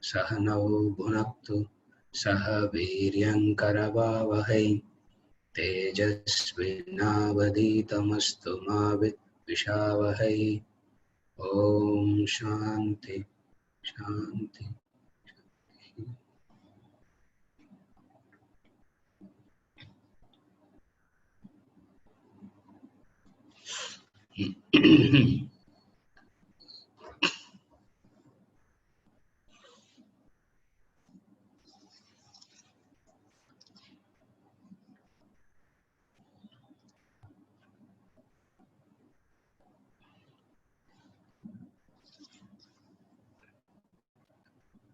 सहनौ भुनक्तु सह वीर्यङ्करवावहै तेजस्विनावधीतमस्तु मा विद्विषावहै। ॐ शान्ति शान्ति।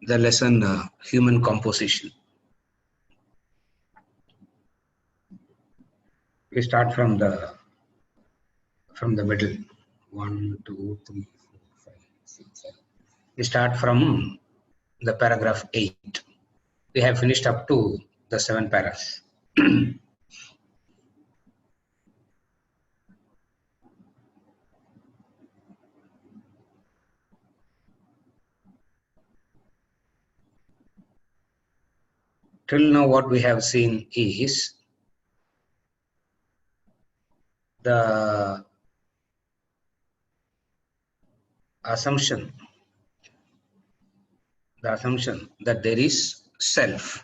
The lesson human composition. We start from the middle. 1, 2, 3, 4, 5, 6, 7. We start from the paragraph 8. We have finished up to the 7 paras. Till now what we have seen is the assumption that there is self,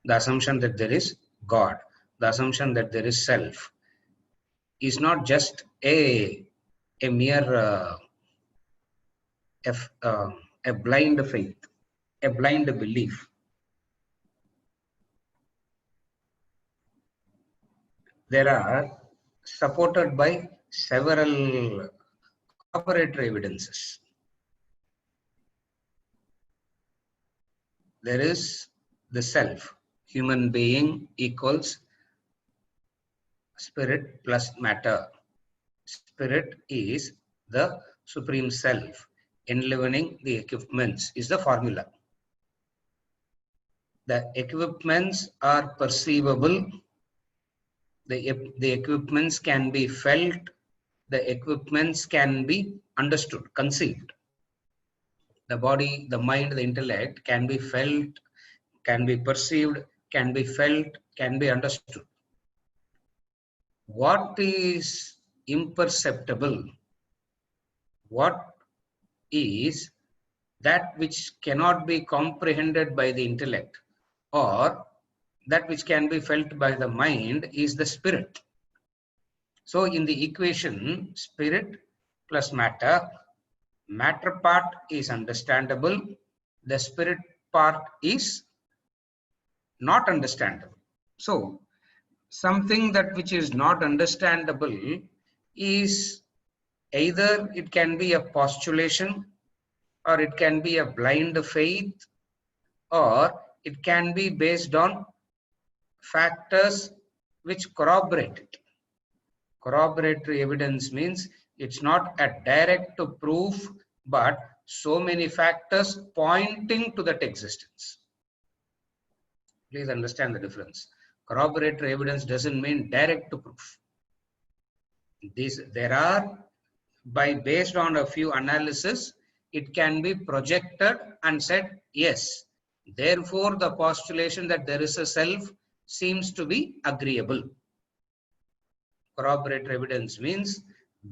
the assumption that there is God, the assumption that there is self is not just a mere a blind faith, a blind belief. There are supported by several corroboratory evidences. There is the self, human being equals spirit plus matter. Spirit is the supreme self. Enlivening the equipments is the formula. The equipments are perceivable. The equipments can be felt. The equipments can be understood, conceived. The body, the mind, the intellect can be felt, can be perceived, can be felt, can be understood. What is imperceptible? What is that which cannot be comprehended by the intellect or that which can be felt by the mind is the spirit. So in the equation, spirit plus matter, matter part is understandable, the spirit part is not understandable. So something that which is not understandable is either it can be a postulation, or it can be a blind faith, or it can be based on factors which corroborate it. Corroboratory evidence means it's not a direct proof, but so many factors pointing to that existence. Please understand the difference. Corroboratory evidence doesn't mean direct proof. There are, based on a few analysis, it can be projected and said, yes, therefore the postulation that there is a self seems to be agreeable. Corroboratory evidence means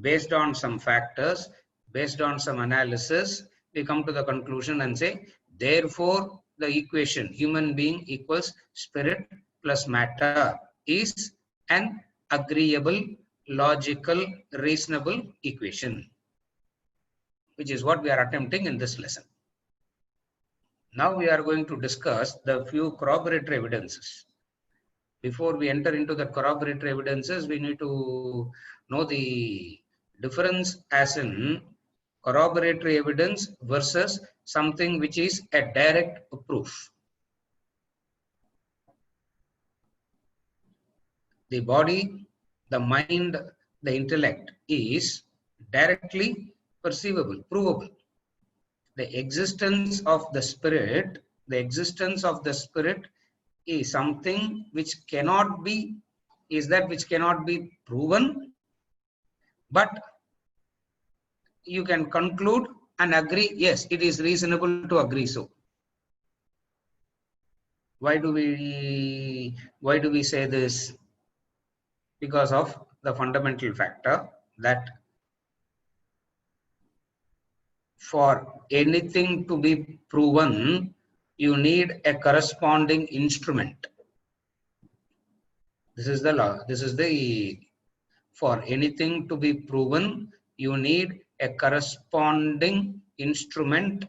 based on some factors, based on some analysis, we come to the conclusion and say, therefore the equation human being equals spirit plus matter is an agreeable, logical, reasonable equation, which is what we are attempting in this lesson. Now we are going to discuss the few corroboratory evidences. Before we enter into the corroboratory evidences, we need to know the difference as in corroboratory evidence versus something which is a direct proof. The body, the mind, the intellect is directly perceivable, provable. The existence of the spirit is something which cannot be, proven, but you can conclude and agree, yes, it is reasonable to agree so. Why do we say this? Because of the fundamental factor that for anything to be proven, you need a corresponding instrument. This is the law. This is the, for anything to be proven, you need a corresponding instrument.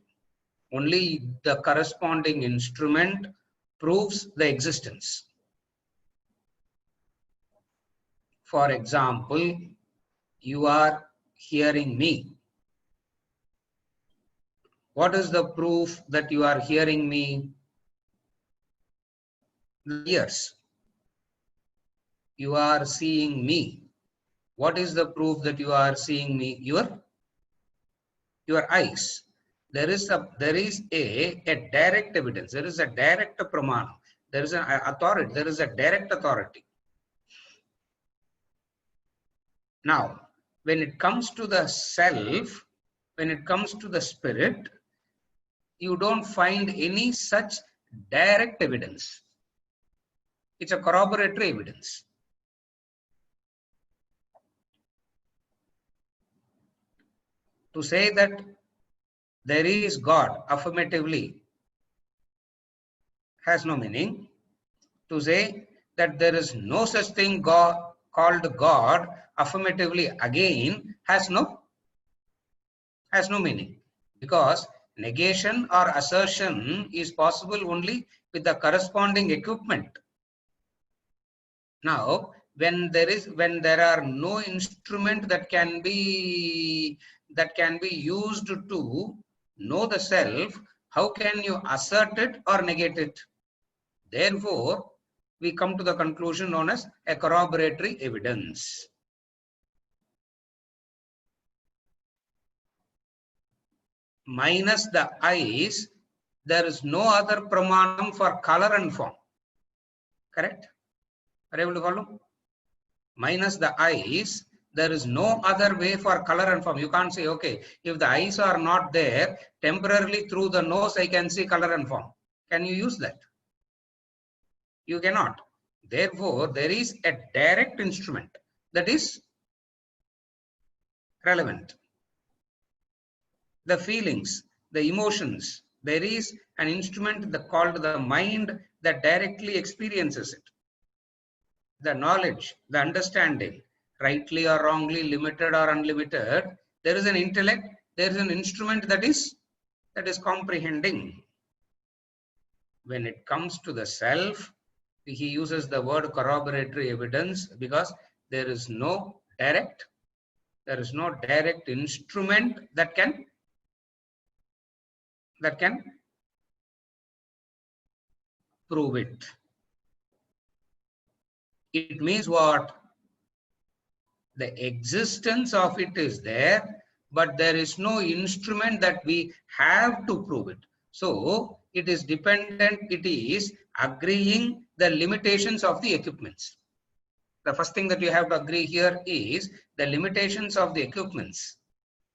Only the corresponding instrument proves the existence. For example, you are hearing me. What is the proof that you are hearing me? The ears. You are seeing me. What is the proof that you are seeing me? Your eyes. There is a direct evidence. There is a direct pramana. There is an authority. There is a direct authority. Now, when it comes to the self, when it comes to the spirit, you don't find any such direct evidence. It's a corroboratory evidence. To say that there is God affirmatively has no meaning. To say that there is no such thing called God affirmatively again has no meaning, because negation or assertion is possible only with the corresponding equipment. Now, when there are no instrument that can be used to know the self, how can you assert it or negate it? Therefore, we come to the conclusion known as a corroboratory evidence. Minus the eyes, there is no other pramanam for color and form. Correct? Are you able to follow? Minus the eyes, there is no other way for color and form. You can't say, okay, if the eyes are not there, temporarily through the nose, I can see color and form. Can you use that? You cannot. Therefore, there is a direct instrument that is relevant. The feelings, the emotions, there is an instrument called the mind that directly experiences it. The knowledge, the understanding, rightly or wrongly, limited or unlimited, there is an intellect, there is an instrument that is comprehending. When it comes to the self, he uses the word corroboratory evidence because there is no direct instrument that can prove it. It means what? The existence of it is there, but there is no instrument that we have to prove it. So it is dependent, it is agreeing the limitations of the equipments. The first thing that you have to agree here is the limitations of the equipments.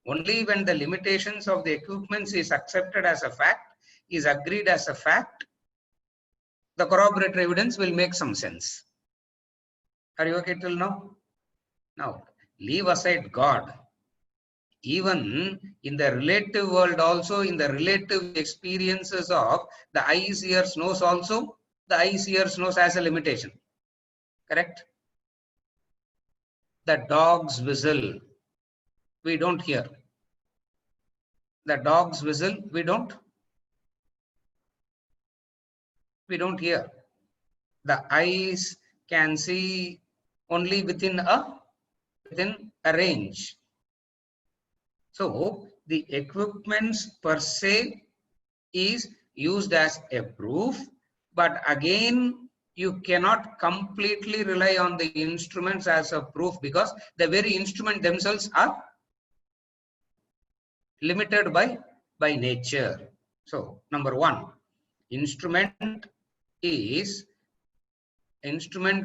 Only when the limitations of the equipments is accepted as a fact, is agreed as a fact, the corroboratory evidence will make some sense. Are you okay till now? Now, leave aside God. Even in the relative world also, in the relative experiences of the eyes, ears, nose also, the eyes, ears, nose has a limitation. Correct? The dog's whistle, we don't hear. The dog's whistle, we don't hear. The eyes can see only within a range. So the equipments per se is used as a proof, but again you cannot completely rely on the instruments as a proof because the very instrument themselves are limited by nature. So number one, instrument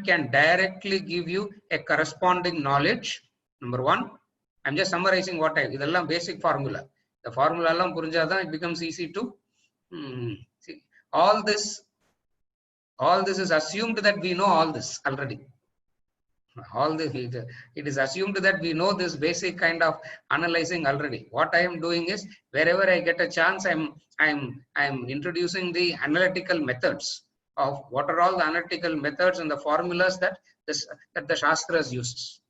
can directly give you a corresponding knowledge. Number one, I'm just summarizing what I, idella basic formula. The formula allam purinjadha it becomes easy to see. All this All this is assumed that we know all this already. All this, it is assumed that we know this basic kind of analyzing already. What I am doing is, wherever I get a chance, I'm introducing the analytical methods of what are all the analytical methods and the formulas that the Shastras uses.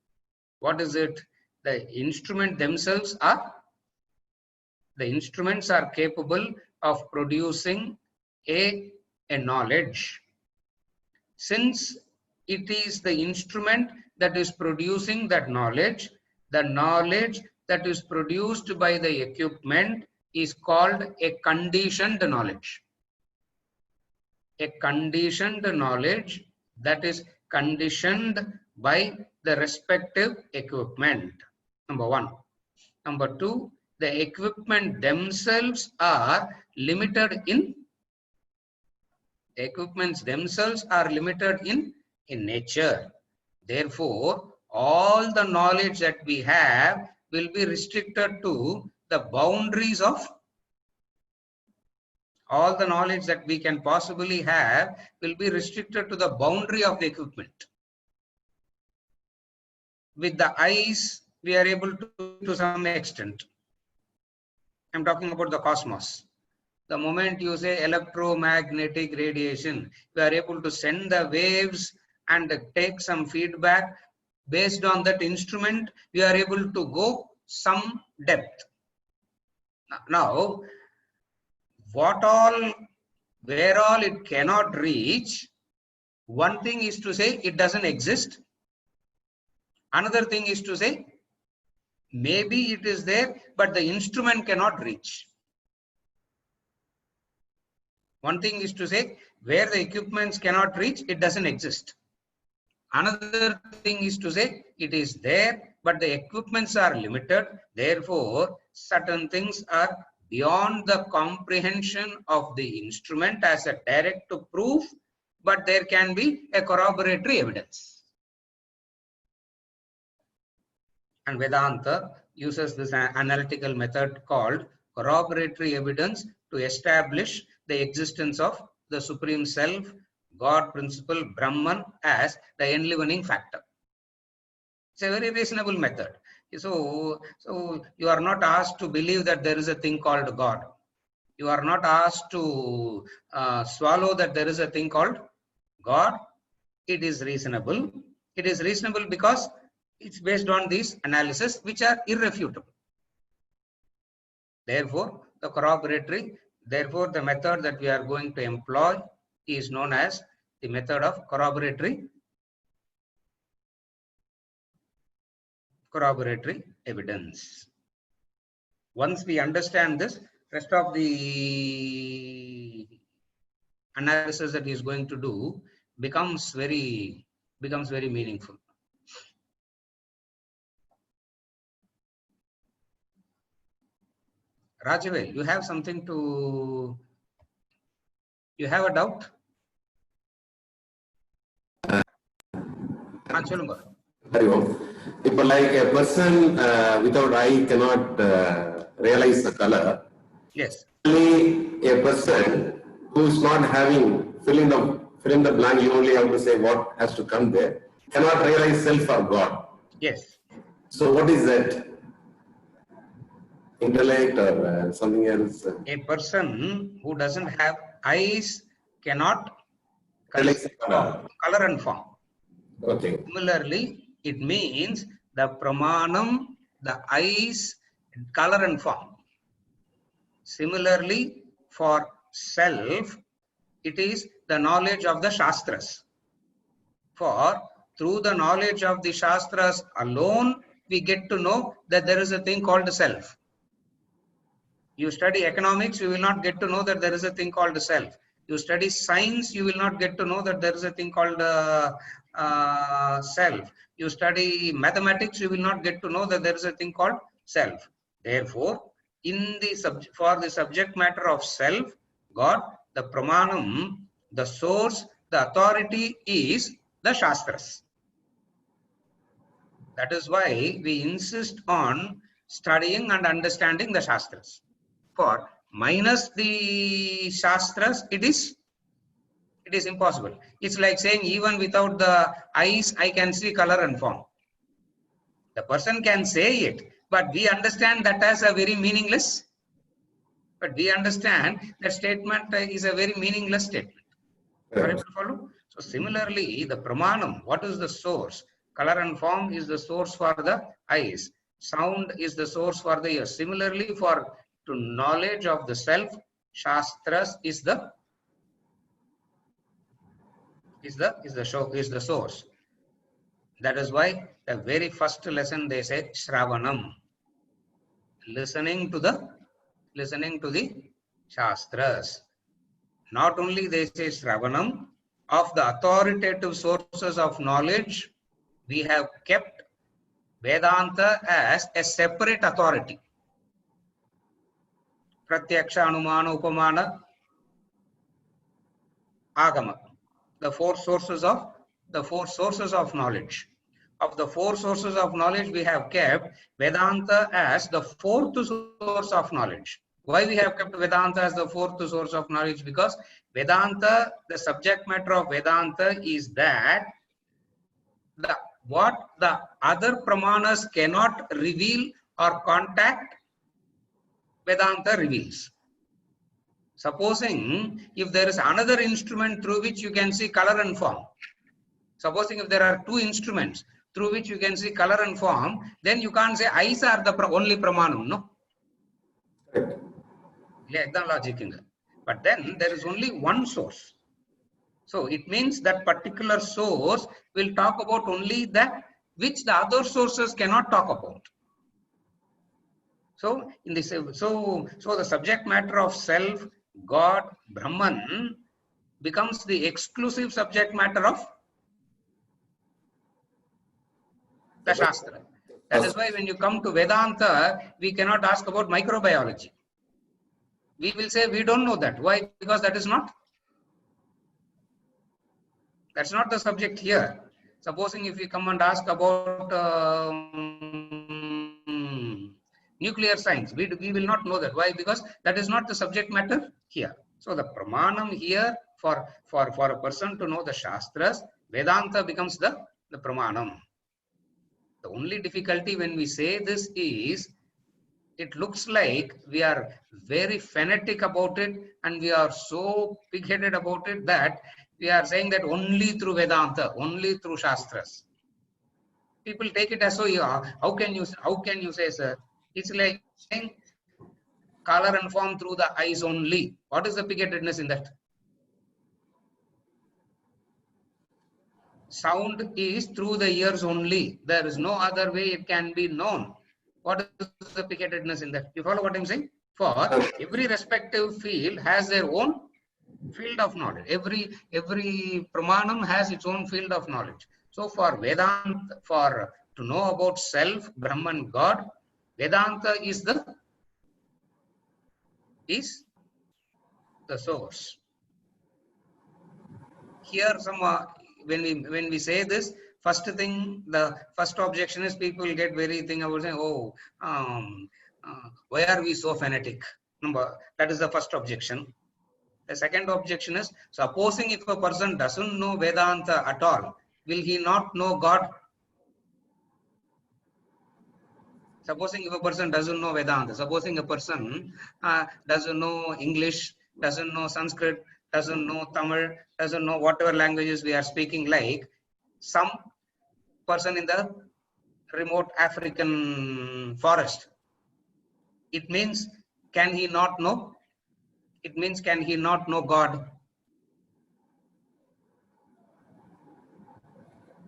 What is it? The instruments are capable of producing a knowledge. Since it is the instrument that is producing that knowledge, the knowledge that is produced by the equipment is called a conditioned knowledge. A conditioned knowledge that is conditioned by the respective equipment. Number one. Number two, the equipment themselves are limited in nature. Therefore, all the knowledge that we have will be restricted to the boundaries of all the knowledge that we can possibly have will be restricted to the boundary of the equipment. With the eyes, we are able to some extent. I'm talking about the cosmos. The moment you say electromagnetic radiation, we are able to send the waves and take some feedback. Based on that instrument, we are able to go some depth. Now, where all it cannot reach, one thing is to say it doesn't exist. Another thing is to say maybe it is there, but the instrument cannot reach. One thing is to say where the equipments cannot reach, it doesn't exist. Another thing is to say it is there, but the equipments are limited. Therefore, certain things are beyond the comprehension of the instrument as a direct proof, but there can be a corroboratory evidence. And Vedanta uses this analytical method called corroboratory evidence to establish the existence of the Supreme Self, God principle, Brahman as the enlivening factor. It's a very reasonable method. So you are not asked to believe that there is a thing called God. You are not asked to swallow that there is a thing called God. It is reasonable. It is reasonable because it's based on these analyses which are irrefutable. Therefore, the method that we are going to employ is known as the method of corroboratory evidence. Once we understand this, rest of the analysis that he is going to do becomes very meaningful. Rajavel, you have something to... You have a doubt? If like a person without eye cannot realize the color, yes. Only a person who is not having fill in the blank, you only have to say what has to come there, cannot realize self or God. Yes. So what is that? Intellect or something else? A person who doesn't have eyes cannot realize color and form. Okay. Similarly, it means the pramanam, the eyes, color and form. Similarly, for self, it is the knowledge of the Shastras. For through the knowledge of the Shastras alone, we get to know that there is a thing called self. You study economics, you will not get to know that there is a thing called self. You study science, you will not get to know that there is a thing called self. You study mathematics, you will not get to know that there is a thing called self. Therefore, for the subject matter of self, God, the pramanam, the source, the authority is the Shastras. That is why we insist on studying and understanding the Shastras. For minus the Shastras, it is It is impossible. It's like saying even without the eyes, I can see color and form. The person can say it, but we understand that as a very meaningless. But we understand that statement is a very meaningless statement. Are you able to follow? So similarly, the pramanam, what is the source? Color and form is the source for the eyes. Sound is the source for the ears. Similarly, for to knowledge of the self, shastras is the source. That is why the very first lesson they say Shravanam, listening to the Shastras. Not only they say Shravanam, of the authoritative sources of knowledge, we have kept Vedanta as a separate authority. Pratyaksha, Anumana, Upamana, Agama. The four sources of knowledge. Of the four sources of knowledge, we have kept Vedanta as the fourth source of knowledge. Why we have kept Vedanta as the fourth source of knowledge? Because Vedanta, the subject matter of Vedanta is that what the other pramanas cannot reveal or contact, Vedanta reveals. Supposing if there is another instrument through which you can see color and form, supposing if there are two instruments through which you can see color and form, then you can't say eyes are the only pramanam, no? Logic in that. But then there is only one source. So it means that particular source will talk about only that which the other sources cannot talk about. So in this, so the subject matter of self, God, Brahman becomes the exclusive subject matter of the Shastra. That is why when you come to Vedanta, we cannot ask about microbiology. We will say we don't know that. Why? Because that's not the subject here. Supposing if we come and ask about nuclear science, we will not know that. Why? Because that is not the subject matter here. So the pramanam here for a person to know the Shastras, Vedanta becomes the pramanam. The only difficulty when we say this is, it looks like we are very fanatic about it and we are so pig-headed about it that we are saying that only through Vedanta, only through Shastras. People take it as so, how can you say, sir? It's like saying color and form through the eyes only. What is the pig-headedness in that? Sound is through the ears only. There is no other way it can be known. What is the pig-headedness in that? You follow what I'm saying? For every respective field has their own field of knowledge. Every pramanam has its own field of knowledge. So for Vedanta, to know about self, Brahman, God, Vedanta is the source. Here, when we say this, first thing, the first objection is people get very thing about saying, oh, why are we so fanatic? That is the first objection. The second objection is, supposing if a person doesn't know Vedanta at all, will he not know God? Supposing if a person doesn't know Vedanta, supposing a person doesn't know English, doesn't know Sanskrit, doesn't know Tamil, doesn't know whatever languages we are speaking, like some person in the remote African forest. It means, can he not know? It means, can he not know God?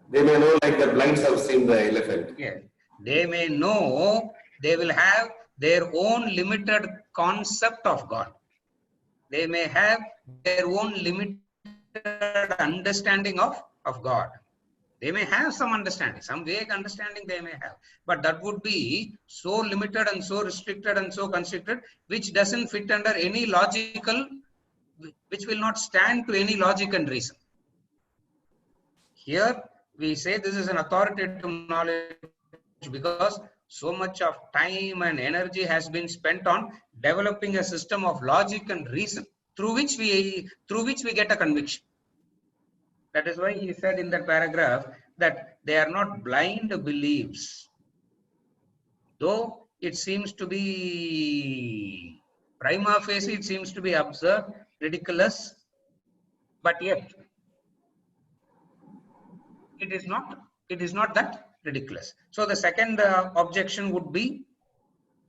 They may know like the blinds have seen the elephant. Yeah. They may know, they will have their own limited concept of God. They may have their own limited understanding of God. They may have some understanding, some vague understanding they may have, but that would be so limited and so restricted and so constricted, which doesn't fit under any logical, which will not stand to any logic and reason. Here we say this is an authoritative knowledge because so much of time and energy has been spent on developing a system of logic and reason through which we get a conviction. That is why he said in that paragraph that they are not blind beliefs. Though it seems to be prima facie, it seems to be absurd, ridiculous, but yet it is not that ridiculous. So the second objection would be,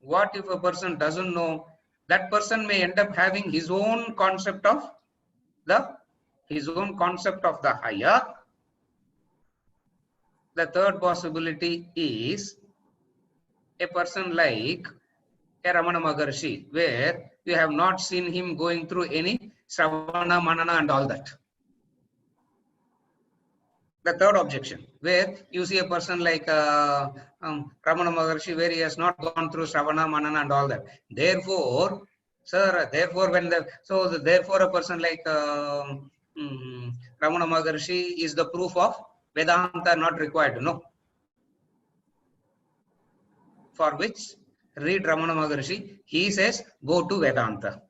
what if a person doesn't know? That person may end up having his own concept of the higher. The third possibility is a person like a Ramana Maharshi, where you have not seen him going through any Sravana, Manana and all that. The third objection, where you see a person like Ramana Maharshi, where he has not gone through Sravana, Manana and all that. Therefore, therefore a person like Ramana Maharshi is the proof of Vedanta not required. No. For which, read Ramana Maharshi, he says, go to Vedanta.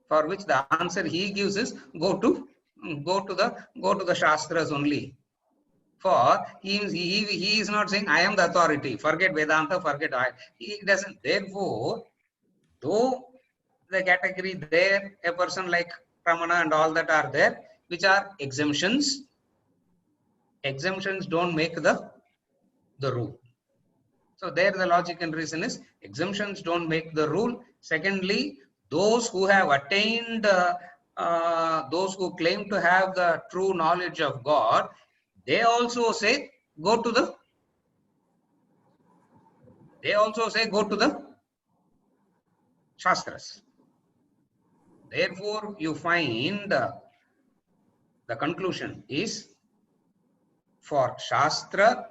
For which the answer he gives is, go to the Shastras only. For he is not saying, I am the authority, forget Vedanta, forget I. He doesn't. Therefore, though the category there, a person like Ramana and all that are there, which are exemptions. Exemptions don't make the rule. So there the logic and reason is, exemptions don't make the rule. Secondly, those who have attained, those who claim to have the true knowledge of God, they also say, go to the Shastras. Therefore, you find the conclusion is, for Shastra,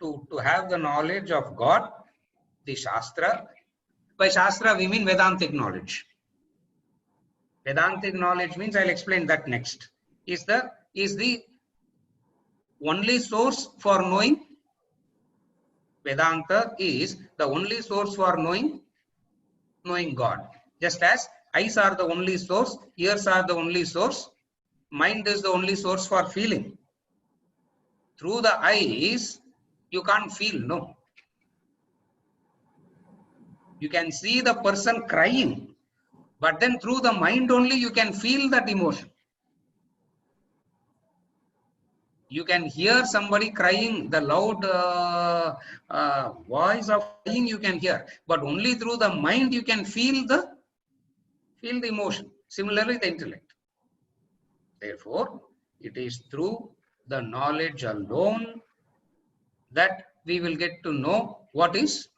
to have the knowledge of God, the Shastra, by Shastra we mean Vedantic knowledge. Vedantic knowledge means, I'll explain that next, is the only source for knowing. Vedanta is the only source for knowing God. Just as eyes are the only source, ears are the only source, mind is the only source for feeling. Through the eyes, you can't feel, no. You can see the person crying, but then through the mind only you can feel that emotion. You can hear somebody crying, the loud voice of crying you can hear, but only through the mind you can feel the emotion. Similarly, the intellect. Therefore, it is through the knowledge alone that we will get to know what is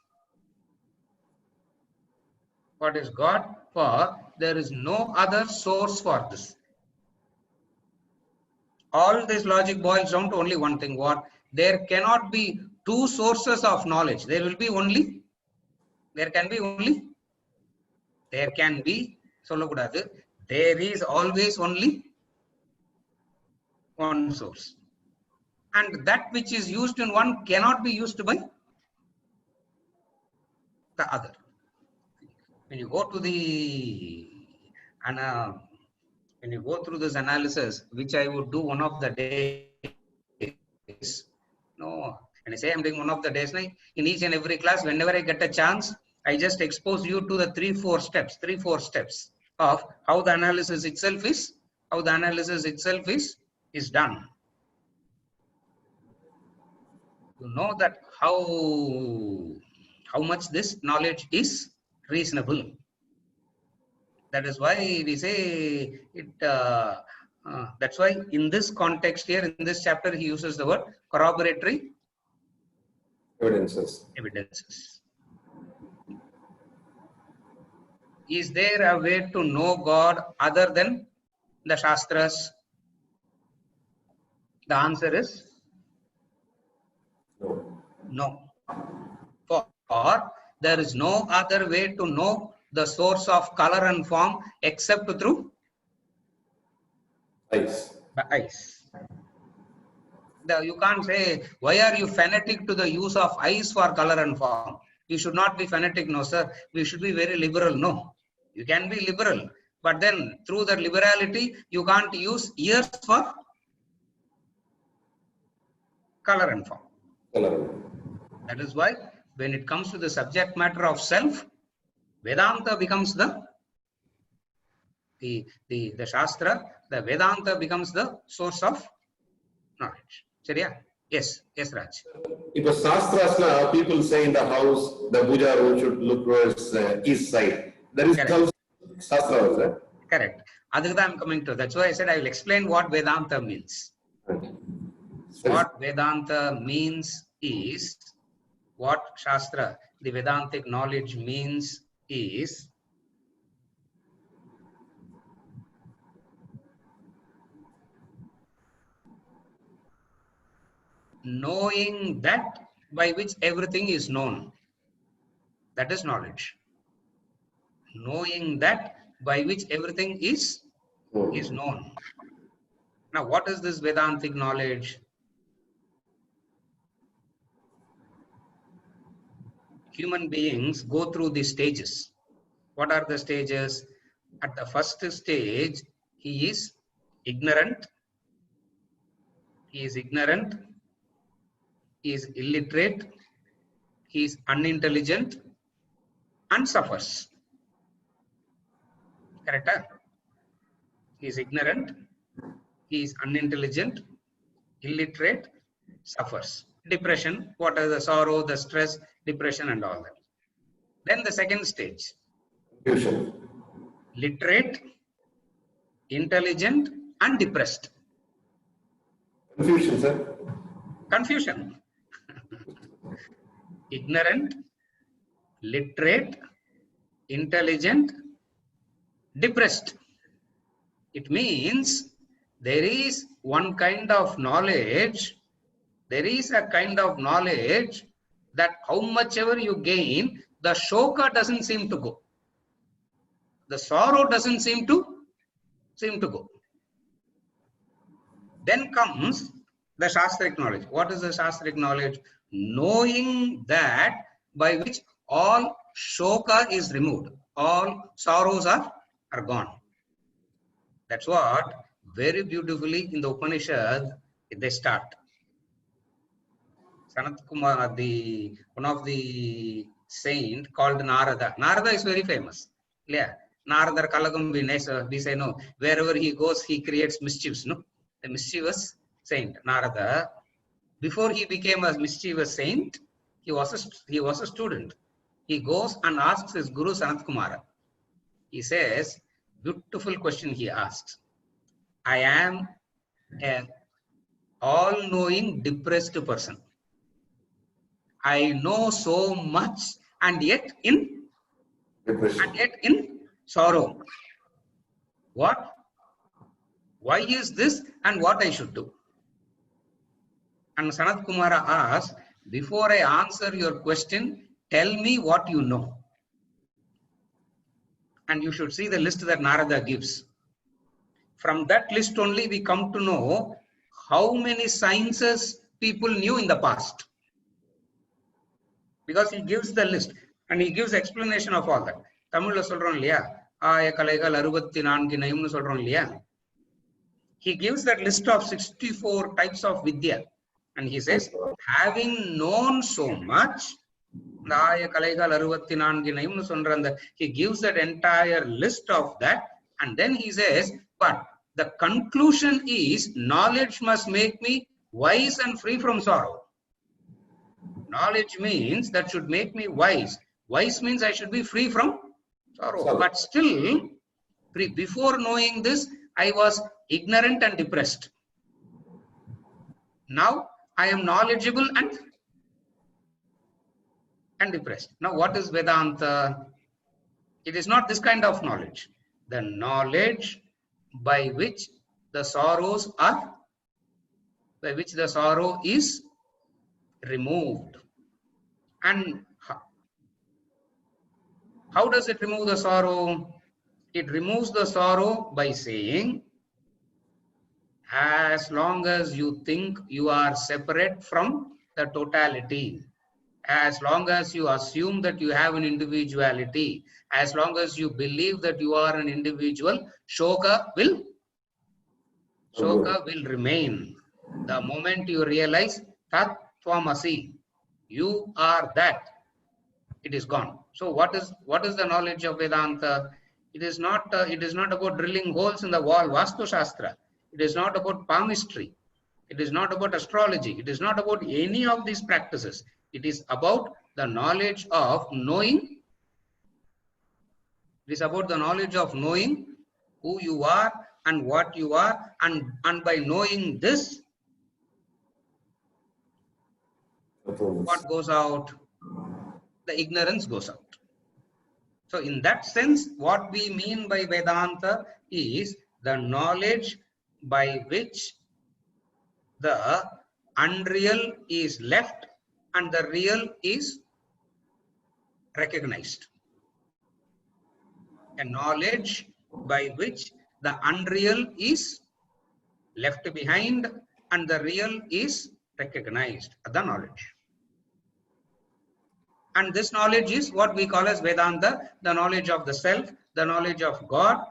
God, for there is no other source for this. All this logic boils down to only one thing, what? There cannot be two sources of knowledge. There can be, there is always only one source. And that which is used in one cannot be used by the other. When you go to when you go through this analysis, which I would do one of the days, no, when I say I'm doing one of the days, in each and every class, whenever I get a chance, I just expose you to the 3-4 steps of how the analysis itself is done. You know that how much this knowledge is reasonable. That is why we say it. That's why in this context here, in this chapter, he uses the word corroboratory evidences. Is there a way to know God other than the Shastras? The answer is no. For there is no other way to know the source of color and form except through eyes. The eyes. You can't say, why are you fanatic to the use of eyes for color and form? You should not be fanatic, no sir. We should be very liberal. No, you can be liberal, But then through the liberality, you can't use ears for color and form. That is why when it comes to the subject matter of self, Vedanta becomes the Shastra, the Vedanta becomes the source of knowledge. Seriya? Yes, Raj. If a Shastras, people say in the house, the puja room should look towards east side. That is comes Shastra, right? Correct. Adhikata I am coming to. That's why I said I will explain what Vedanta means. Right. What Vedanta means is, what Shastra, the Vedantic knowledge means is, knowing that by which everything is known. That is knowledge. Knowing that by which everything is known. Now, what is this Vedantic knowledge? Human beings go through these stages. What are the stages? At the first stage, he is ignorant. He is ignorant. He is illiterate. He is unintelligent and suffers. Correct? He is ignorant. He is unintelligent, illiterate, suffers. Depression, what are the sorrow, the stress, depression and all that. Then the second stage. Confusion. Literate, intelligent and depressed. Confusion, sir. Confusion. Ignorant, literate, intelligent, depressed. It means there is one kind of knowledge, there is a kind of knowledge that how much ever you gain, the shoka doesn't seem to go. The sorrow doesn't seem to go. Then comes the Shastric knowledge. What is the Shastric knowledge? Knowing that by which all shoka is removed, all sorrows are gone. That's what very beautifully in the Upanishad they start. Sanat Kumar, one of the saint called Narada. Narada is very famous. Yeah. Narada Kalagam we say no. Wherever he goes, he creates mischiefs. No, the mischievous saint Narada. Before he became a mischievous saint, he was a student. He goes and asks his guru Sanat Kumara. He says, beautiful question he asks. I am an all-knowing depressed person. I know so much and yet in sorrow. What? Why is this and what I should do? And Sanat Kumara asks, before I answer your question, tell me what you know. And you should see the list that Narada gives. From that list only we come to know how many sciences people knew in the past. Because he gives the list and he gives explanation of all that. Tamil solron liya, Aya Kalaigal 64 nayumnu solron liya. He gives that list of 64 types of vidya. And he says, having known so much, he gives that entire list of that. And then he says, but the conclusion is knowledge must make me wise and free from sorrow. Knowledge means that should make me wise. Wise means I should be free from sorrow. But still, before knowing this, I was ignorant and depressed. Now I am knowledgeable and depressed. Now what is Vedanta? It is not this kind of knowledge. The knowledge by which the sorrows are, by which the sorrow is removed. And how does it remove the sorrow? It removes the sorrow by saying, as long as you think you are separate from the totality, as long as you assume that you have an individuality, as long as you believe that you are an individual, shoka will remain. The moment you realize Tat Tvamasi, you are that, it is gone. So what is the knowledge of Vedanta? It is not about drilling holes in the wall, Vastu Shastra. It is not about palmistry. It is not about astrology. It is not about any of these practices. It is about the knowledge of knowing. It is about the knowledge of knowing who you are and what you are, and by knowing this, what goes out? The ignorance goes out. So in that sense, what we mean by Vedanta is the knowledge by which the unreal is left and the real is recognized. A knowledge by which the unreal is left behind and the real is recognized. The knowledge. And this knowledge is what we call as Vedanta, the knowledge of the self, the knowledge of God.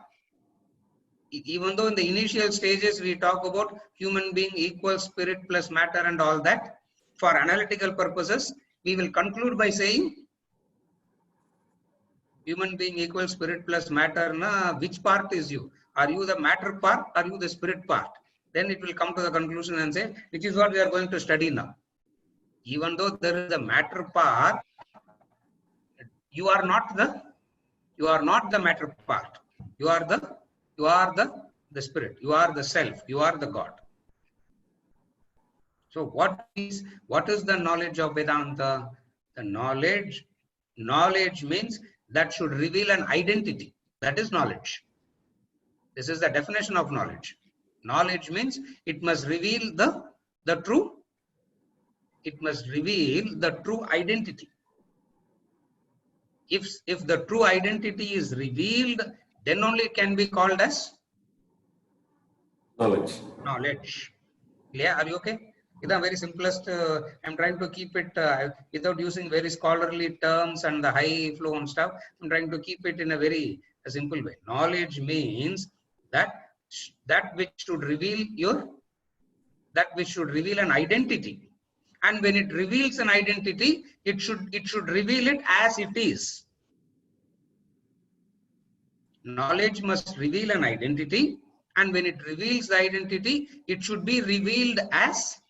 Even though in the initial stages we talk about human being equals spirit plus matter and all that, for analytical purposes, we will conclude by saying human being equals spirit plus matter. Which part is you? Are you the matter part? Are you the spirit part? Then it will come to the conclusion and say, which is what we are going to study now. Even though there is a matter part, you are not the matter part. You are the spirit. You are the self. You are the God. So what is the knowledge of Vedanta? The knowledge means that should reveal an identity. That is knowledge. This is the definition of knowledge. Knowledge means it must reveal the true. It must reveal the true identity. If the true identity is revealed, then only it can be called as knowledge. Yeah, are you okay? It's the very simplest. I'm trying to keep it without using very scholarly terms and the high flow and stuff. I'm trying to keep it in a very simple way. Knowledge means that which should reveal an identity. And when it reveals an identity, it should reveal it as it is. Knowledge must reveal an identity, and when it reveals the identity, it should be revealed as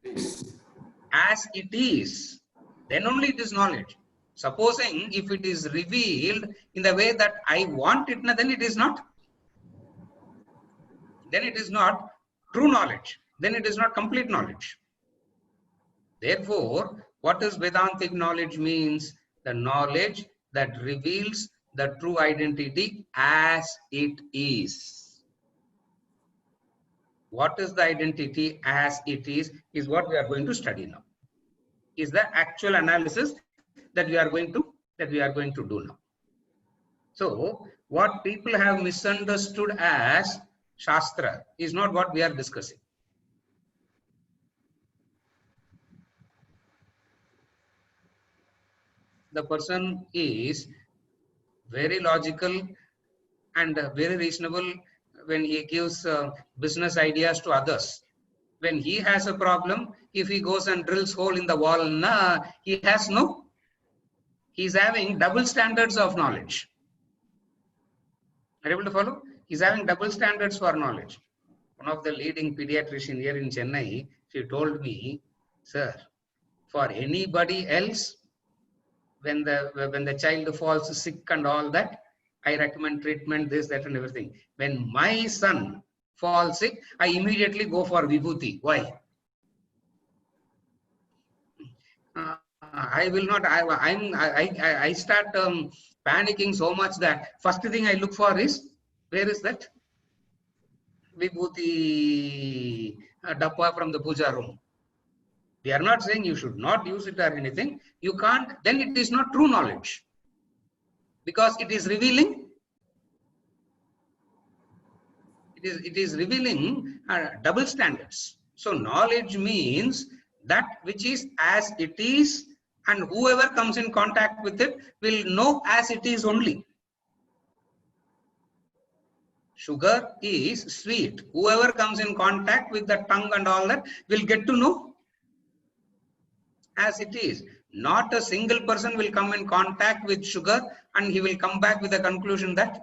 it is. Then only it is knowledge. Supposing if it is revealed in the way that I want it, then it is not. Then it is not true knowledge. Then it is not complete knowledge. Therefore, what does Vedantic knowledge means? The knowledge that reveals the true identity as it is. What is the identity as it is what we are going to study now. Is the actual analysis that we are going to do now. So, what people have misunderstood as Shastra is not what we are discussing. The person is very logical and very reasonable when he gives business ideas to others. When he has a problem, if he goes and drills hole in the wall, he's having double standards of knowledge. Are you able to follow? He's having double standards for knowledge. One of the leading pediatricians here in Chennai, she told me, sir, for anybody else, when the child falls sick and all that, I recommend treatment, this, that, and everything. When my son falls sick, I immediately go for Vibhuti. Why? I will not. I start panicking so much that first thing I look for is, where is that Vibhuti Dappa from the puja room? We are not saying you should not use it or anything. You can't, then it is not true knowledge. Because it is revealing, double standards. So knowledge means that which is as it is, and whoever comes in contact with it will know as it is only. Sugar is sweet. Whoever comes in contact with the tongue and all that will get to know as it is. Not a single person will come in contact with sugar and he will come back with a conclusion that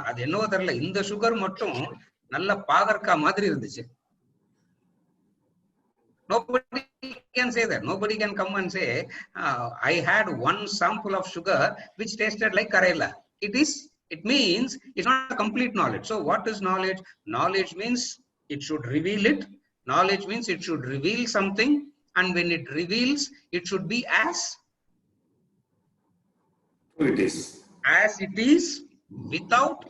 அது என்னவோ தெரியல, இந்த sugar மட்டும் நல்ல பாகற்கா மாதிரி இருந்துச்சு. Nobody can say that. Nobody can come and say, I had one sample of sugar which tasted like Karela. It means it's not a complete knowledge. So what is knowledge? Knowledge means it should reveal it. Knowledge means it should reveal something. And when it reveals, it should be as it is. As it is, without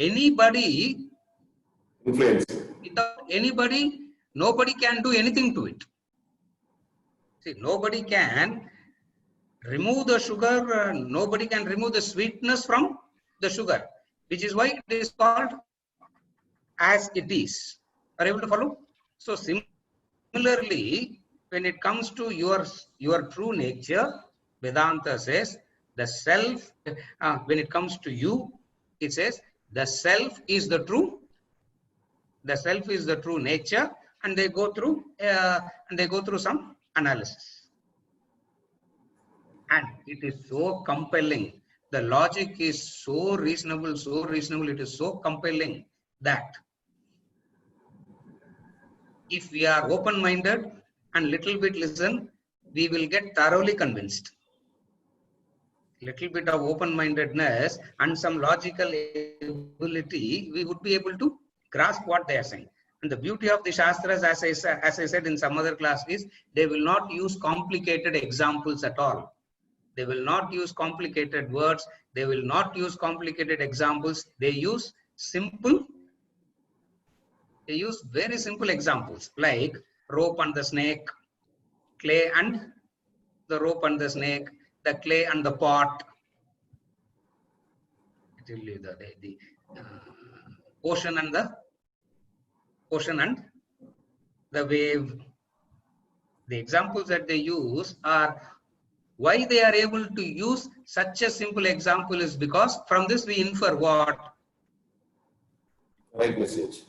anybody influence. Without anybody, nobody can do anything to it. See, nobody can remove the sugar, nobody can remove the sweetness from the sugar, which is why it is called as it is. Are you able to follow? So similarly, when it comes to your true nature, Vedanta says the self, when it comes to you, it says the self is the true nature, and they go through some analysis. And it is so compelling. The logic is so reasonable, it is so compelling that if we are open-minded and little bit listen, we will get thoroughly convinced. Little bit of open-mindedness and some logical ability, we would be able to grasp what they are saying. And the beauty of the Shastras, as I said in some other class, is they will not use complicated examples at all. They will not use complicated words. They will not use complicated examples. They use very simple examples like rope and the snake, clay and the rope and the snake, the clay and the pot, the ocean and the wave. The examples that they use are, why they are able to use such a simple example is because from this we infer what? Right message.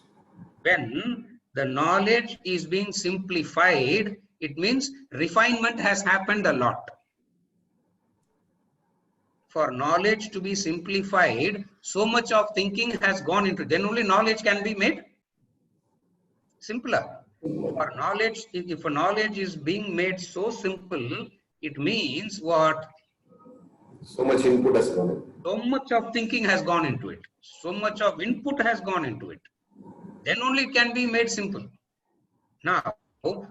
When the knowledge is being simplified, it means refinement has happened a lot. For knowledge to be simplified, so much of thinking has gone into it. Then only knowledge can be made simpler. For knowledge, if a knowledge is being made so simple, it means what? So much input has gone in. So much of thinking has gone into it. So much of input has gone into it. Then only it can be made simple. Now,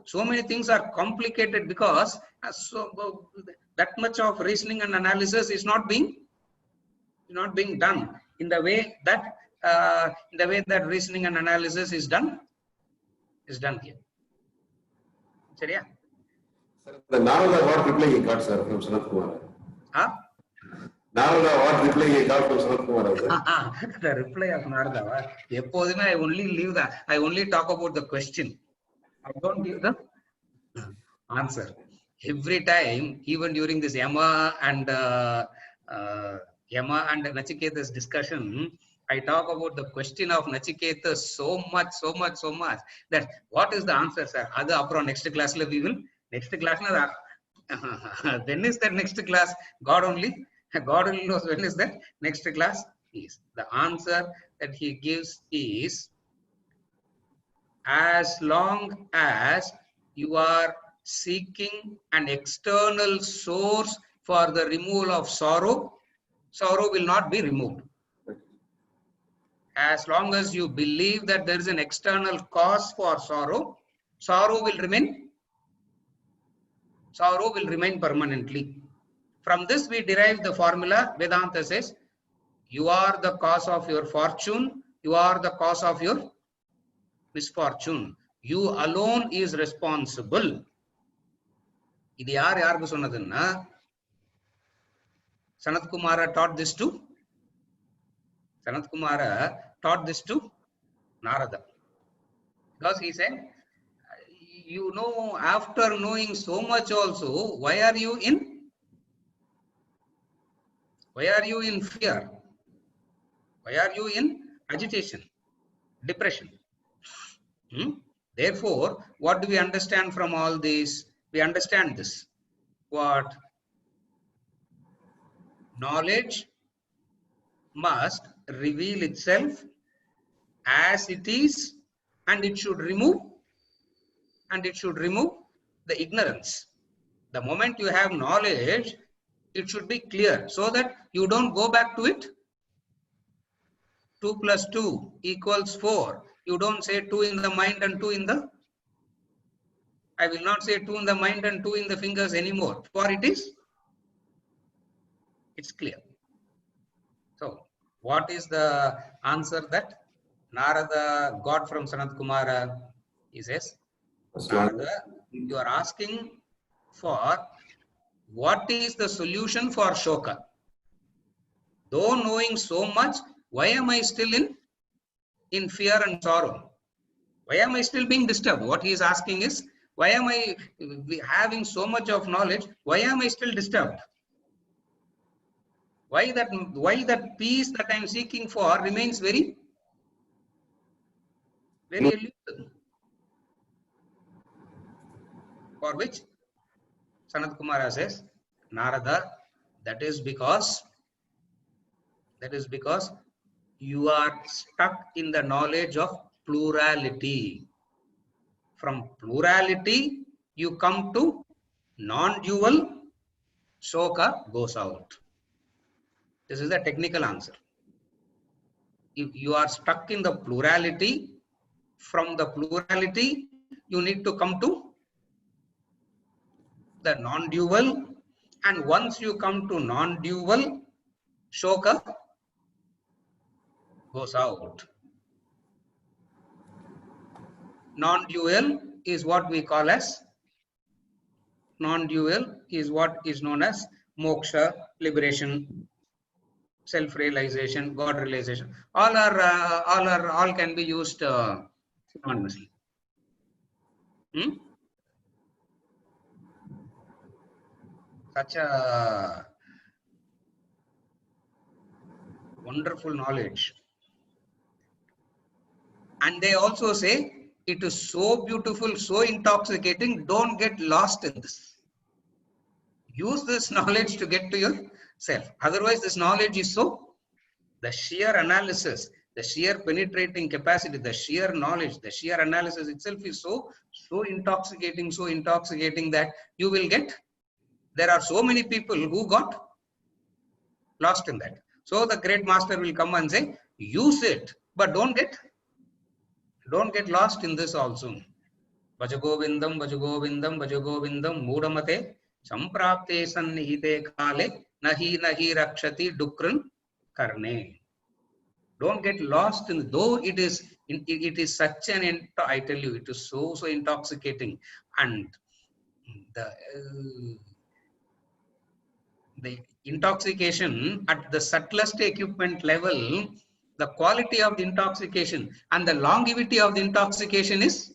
so many things are complicated because that much of reasoning and analysis is not being done in the way that reasoning and analysis is done here. Seriya? Sir, the Narada, what reply he got, sir, from Sanat Kumara? Huh? Narada, what reply he got from Sanat Kumara, sir? The reply of Narada, I only talk about the question. I don't give the answer. Every time, even during this Yama and Nachiketa's discussion, I talk about the question of Nachiketa so much that what is the answer, sir? Next class we will. Next class, when is that next class? God only knows when is that next class is. The answer that he gives is, as long as you are seeking an external source for the removal of sorrow, sorrow will not be removed. As long as you believe that there is an external cause for sorrow, sorrow will remain permanently. From this we derive the formula. Vedanta says, you are the cause of your fortune, you are the cause of your misfortune. You alone is responsible. Idu yaarku sonnadunna, Sanat Kumara taught this to Narada. Because he said, you know, after knowing so much also, why are you in fear? Why are you in agitation, depression? Therefore, what do we understand from all this? We understand this. What? Knowledge must reveal itself as it is, and it should remove the ignorance. The moment you have knowledge, it should be clear so that you don't go back to it. 2 plus 2 equals 4. You don't say 2 in the mind and 2 in the, I will not say 2 in the mind and 2 in the fingers anymore, for it's clear. So, what is the answer that Narada got from Sanat Kumara? He says, Narada, you are asking for what is the solution for Shoka? Though knowing so much, why am I still in fear and sorrow? Why am I still being disturbed? What he is asking is, why am I having so much of knowledge? Why am I still disturbed? Why that peace that I am seeking for remains very, very elusive? For which Sanat Kumara says, Narada, that is because you are stuck in the knowledge of plurality. From plurality, you come to non-dual, Shoka goes out. This is the technical answer. If you are stuck in the plurality, from the plurality, you need to come to the non-dual, and once you come to non-dual, Shoka goes out. Non-dual is what we call as, non-dual is what is known as moksha, liberation, self-realization, God realization. All can be used synonymously. Such a wonderful knowledge. And they also say it is so beautiful, so intoxicating, don't get lost in this. Use this knowledge to get to yourself. Otherwise, this knowledge is so, the sheer analysis, the sheer penetrating capacity, the sheer knowledge, the sheer analysis itself is so intoxicating that you will get, there are so many people who got lost in that. So the great master will come and say, use it, but don't get lost in this also. Vajagovindam, Vajagovindam, Vajagovindam, Mudamate, Samprapte Sannihite Kale, Nahi Rakshati Dukran Karne. Don't get lost in, though it is such an, I tell you, it is so intoxicating, and the intoxication at the subtlest equipment level, the quality of the intoxication and the longevity of the intoxication is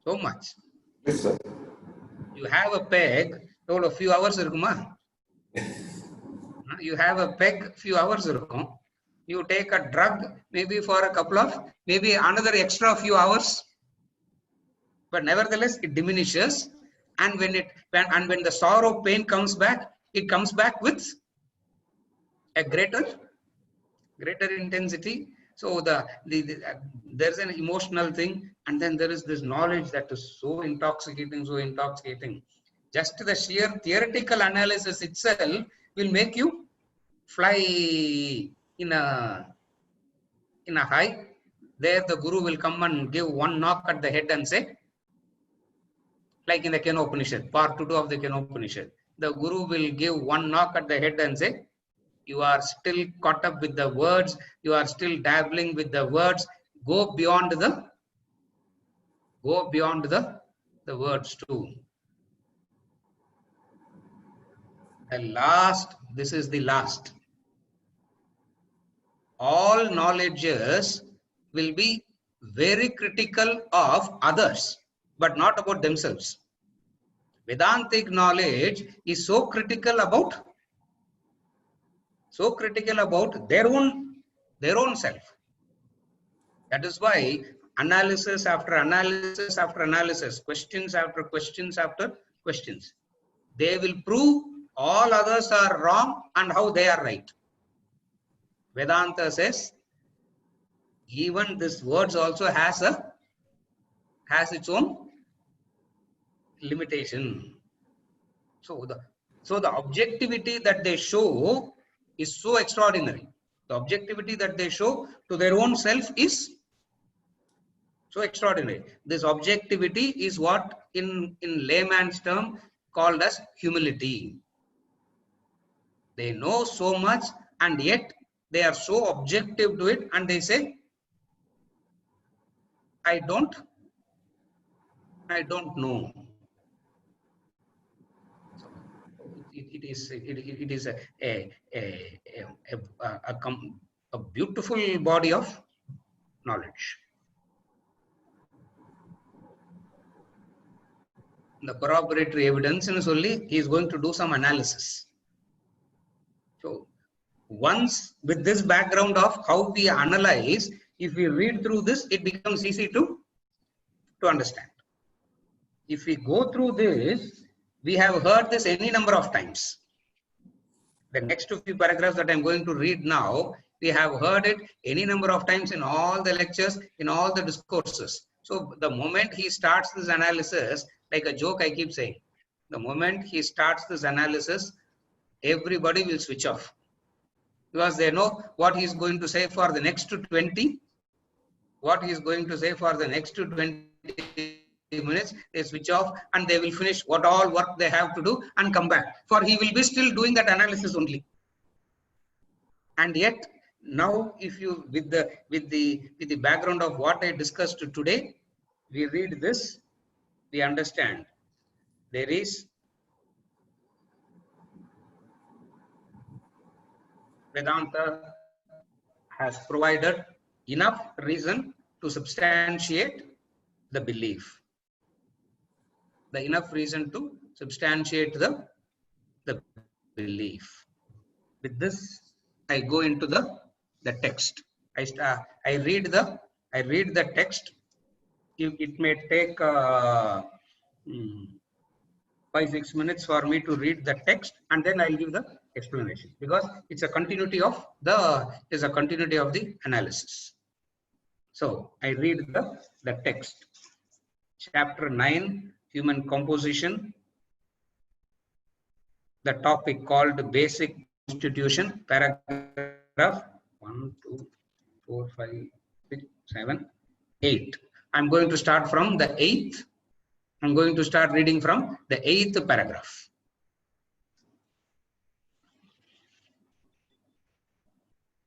so much. Yes, sir. You have a peg, told a few hours irukuma. You have a peg, few hours irukum. You take a drug, maybe for a couple of, maybe another extra few hours. But nevertheless, it diminishes. And when the sorrow, pain comes back, it comes back with a greater intensity. So there's an emotional thing, and then there is this knowledge that is so intoxicating. Just the sheer theoretical analysis itself will make you fly in a high. There the Guru will come and give one knock at the head and say, like in the Kenopanishad, part 2 of the Kenopanishad, the Guru will give one knock at the head and say, you are still caught up with the words, you are still dabbling with the words, go beyond the words too. This is the last. All knowledges will be very critical of others, but not about themselves. Vedantic knowledge is so critical about their own self. That is why analysis after analysis after analysis, questions after questions after questions, they will prove all others are wrong and how they are right. Vedanta says even this words also has its own limitation. So the objectivity that they show is so extraordinary. The objectivity that they show to their own self is so extraordinary. This objectivity is what in layman's term called as humility. They know so much and yet they are so objective to it, and they say, I don't know. It is a beautiful body of knowledge. The corroboratory evidence in only he is going to do some analysis. So once with this background of how we analyze, if we read through this, it becomes easy to understand. If we go through this, we have heard this any number of times. The next few paragraphs that I'm going to read now, we have heard it any number of times in all the lectures, in all the discourses. So the moment he starts this analysis, like a joke I keep saying, the moment he starts this analysis, everybody will switch off. Because they know what he is going to say for the next 20, what he is going to say for the next 20 minutes, they switch off and they will finish what all work they have to do and come back. For he will be still doing that analysis only. And yet, now if you, with the background of what I discussed today, we read this, we understand there is Vedanta has provided enough reason to substantiate the belief. Enough reason to substantiate the belief. With this, I go into the text. I read the text. It may take 5-6 minutes for me to read the text, and then I'll give the explanation, because it's a continuity of the analysis. So I read the text. Chapter 9, Human Composition. The topic called Basic Constitution, paragraph 1, 2, 4, 5, 6, 7, 8. I'm going to start from the 8th. I'm going to start reading from the 8th paragraph.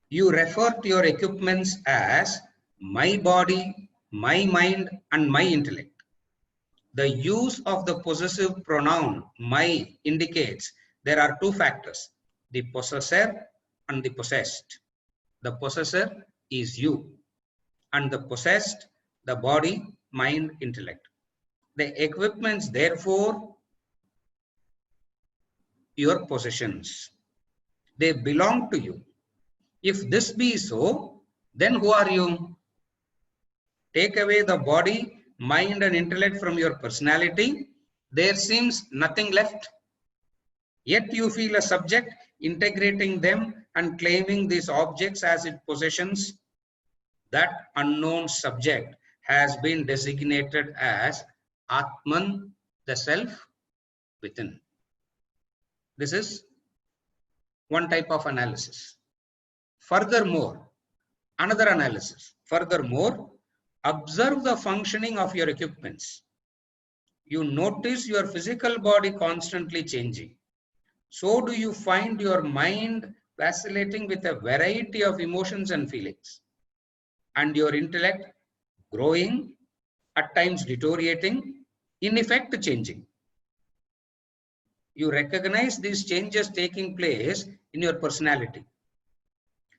You refer to your equipments as my body, my mind, and my intellect. The use of the possessive pronoun my indicates there are two factors, the possessor and the possessed. The possessor is you, and the possessed, the body, mind, intellect. The equipments, therefore, your possessions. They belong to you. If this be so, then who are you? Take away the body, mind, and intellect from your personality, there seems nothing left. Yet you feel a subject, integrating them and claiming these objects as its possessions. That unknown subject has been designated as Atman, the self within. This is one type of analysis. Furthermore, another analysis. Furthermore, observe the functioning of your equipments. You notice your physical body constantly changing. So do you find your mind vacillating with a variety of emotions and feelings, and your intellect growing, at times deteriorating, in effect changing. You recognize these changes taking place in your personality.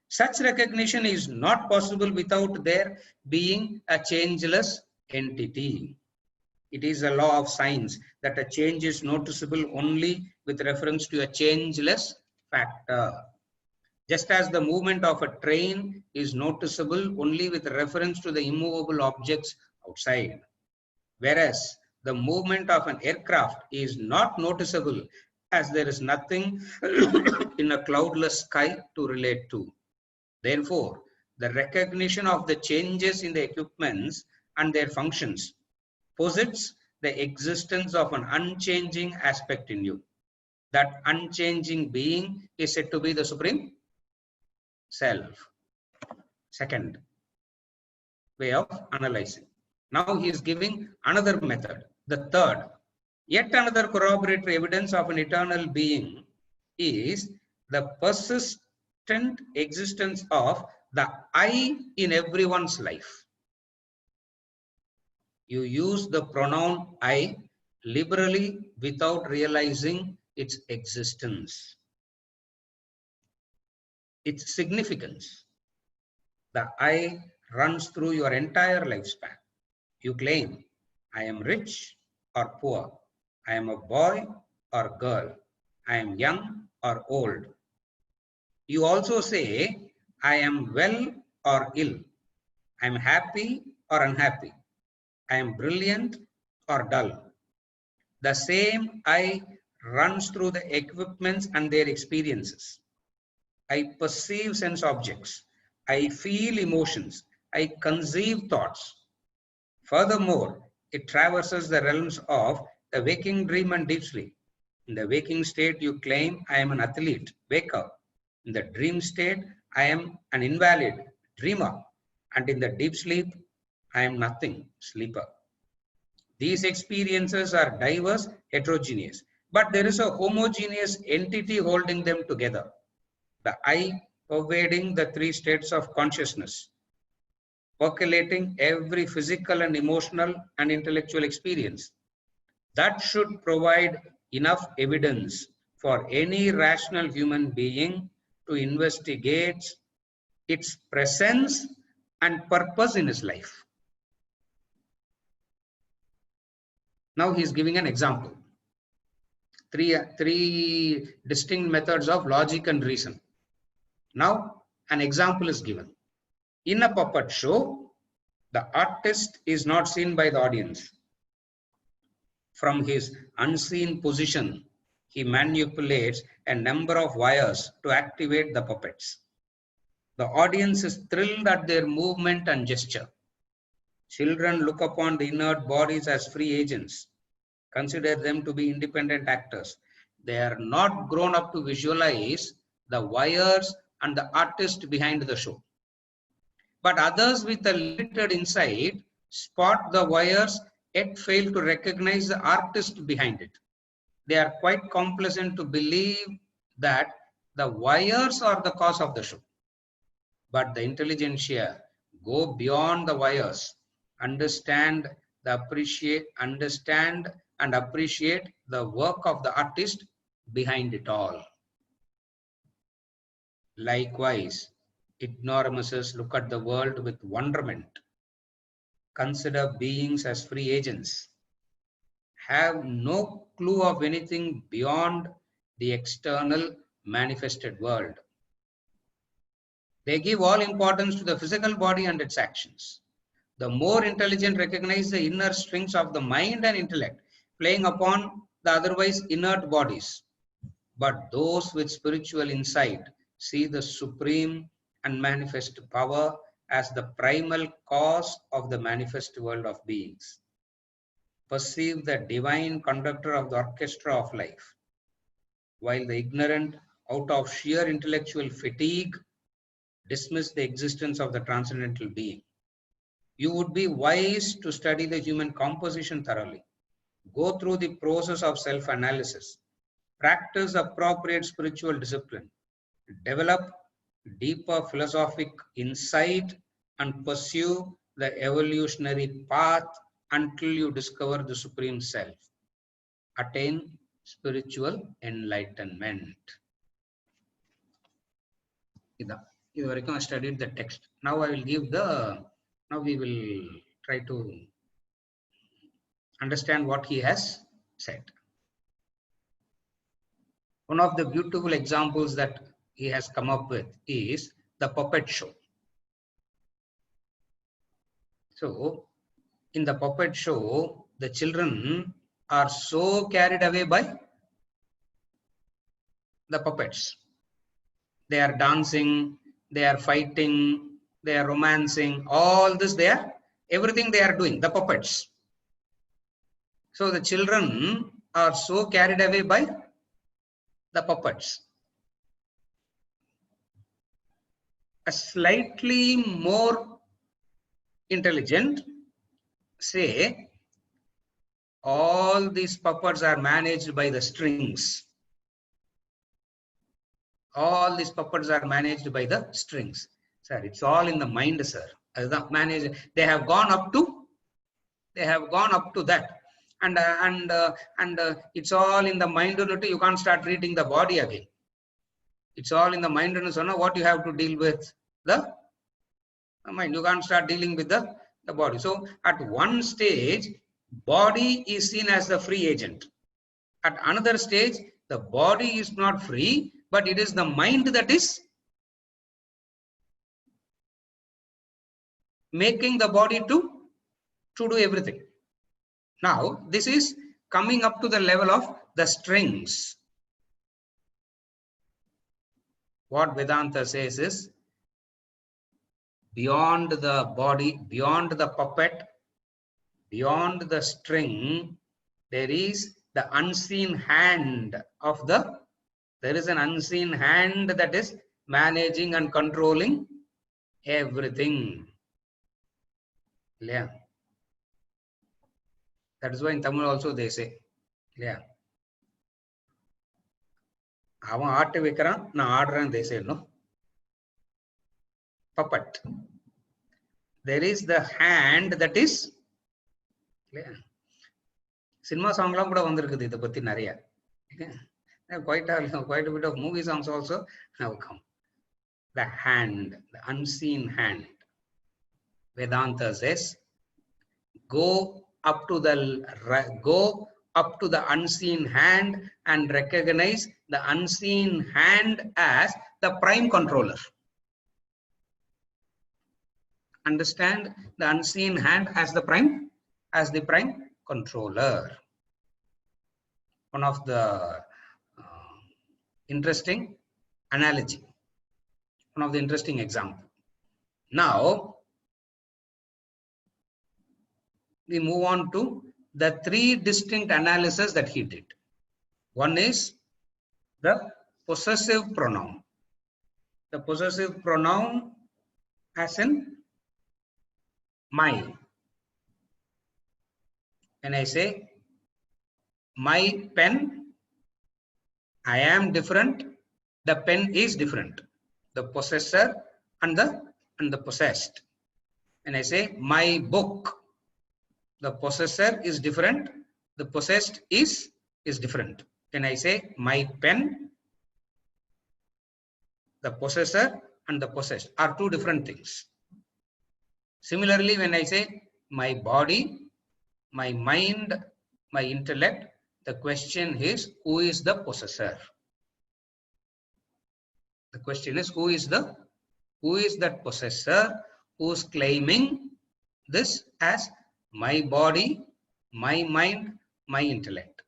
Such recognition is not possible without there being a changeless entity. It is a law of science that a change is noticeable only with reference to a changeless factor. Just as the movement of a train is noticeable only with reference to the immovable objects outside, whereas the movement of an aircraft is not noticeable as there is nothing in a cloudless sky to relate to. Therefore, the recognition of the changes in the equipments and their functions posits the existence of an unchanging aspect in you. That unchanging being is said to be the Supreme Self. Second way of analyzing. Now he is giving another method. The third, yet another corroboratory evidence of an eternal being is the persistent existence of the I in everyone's life. You use the pronoun I liberally without realizing its existence, its significance. The I runs through your entire lifespan. You claim, I am rich or poor, I am a boy or girl, I am young or old. You also say, I am well or ill, I am happy or unhappy, I am brilliant or dull. The same I runs through the equipments and their experiences. I perceive sense objects. I feel emotions. I conceive thoughts. Furthermore, it traverses the realms of the waking dream and deep sleep. In the waking state, you claim, I am an athlete, waker. In the dream state, I am an invalid, dreamer. And in the deep sleep, I am nothing, sleeper. These experiences are diverse, heterogeneous, but there is a homogeneous entity holding them together. The I pervading the three states of consciousness, percolating every physical and emotional and intellectual experience. That should provide enough evidence for any rational human being to investigate its presence and purpose in his life. Now he is giving an example. Three distinct methods of logic and reason. Now an example is given. In a puppet show, the artist is not seen by the audience. From his unseen position, he manipulates a number of wires to activate the puppets. The audience is thrilled at their movement and gesture. Children look upon the inert bodies as free agents, consider them to be independent actors. They are not grown up to visualize the wires and the artist behind the show. But others with a limited insight spot the wires yet fail to recognize the artist behind it. They are quite complacent to believe that the wires are the cause of the show. But the intelligentsia go beyond the wires, understand and appreciate the work of the artist behind it all. Likewise, ignoramuses look at the world with wonderment, consider beings as free agents, have no clue of anything beyond the external manifested world. They give all importance to the physical body and its actions. The more intelligent recognize the inner strings of the mind and intellect, playing upon the otherwise inert bodies. But those with spiritual insight see the supreme and manifest power as the primal cause of the manifest world of beings. Perceive the divine conductor of the orchestra of life, while the ignorant, out of sheer intellectual fatigue, dismiss the existence of the transcendental being. You would be wise to study the human composition thoroughly, go through the process of self-analysis, practice appropriate spiritual discipline, develop deeper philosophic insight, and pursue the evolutionary path until you discover the Supreme Self. Attain spiritual enlightenment. I studied the text. Now I will give the, now we will try to understand what he has said. One of the beautiful examples that he has come up with is the puppet show. So, in the puppet show, the children are so carried away by the puppets. They are dancing, they are fighting, they are romancing, all this they are, everything they are doing, the puppets. So the children are so carried away by the puppets. A slightly more intelligent say, all these puppets are managed by the strings. All these puppets are managed by the strings. Sir, it's all in the mind, sir. As the manager, they have gone up to that. And it's all in the mind. You can't start reading the body again. It's all in the mind. So now what you have to deal with? The mind. You can't start dealing with the body. So at one stage, body is seen as the free agent. At another stage, the body is not free, but it is the mind that is making the body to do everything. Now, this is coming up to the level of the strings. What Vedanta says is, beyond the body, beyond the puppet, beyond the string, there is the unseen hand of the, there is an unseen hand that is managing and controlling everything. Yeah. That is why in Tamil also they say, yeah. அவன் ஆட்டு வைக்கிறான் நான் ஆடுறேன் they say, no. Puppet. There is the hand that is, yeah. Cinema song லாம் கூட வந்திருக்குது இத பத்தி நிறைய. Quite a bit of movie songs also have come. The hand, the unseen hand. Vedanta says, go up to the unseen hand and recognize the unseen hand as the prime controller. Understand the unseen hand as the prime controller. One of the interesting analogy, one of the interesting example. Now we move on to the three distinct analyses that he did. One is the possessive pronoun. The possessive pronoun as in my. When I say my pen, I am different, the pen is different. The possessor and the possessed. When I say my book, the possessor is different, the possessed is different. When I say my pen, the possessor and the possessed are two different things. Similarly, when I say my body, my mind, my intellect, the question is, who is the possessor? The question is, who is that possessor who's claiming this as my body, my mind, my intellect?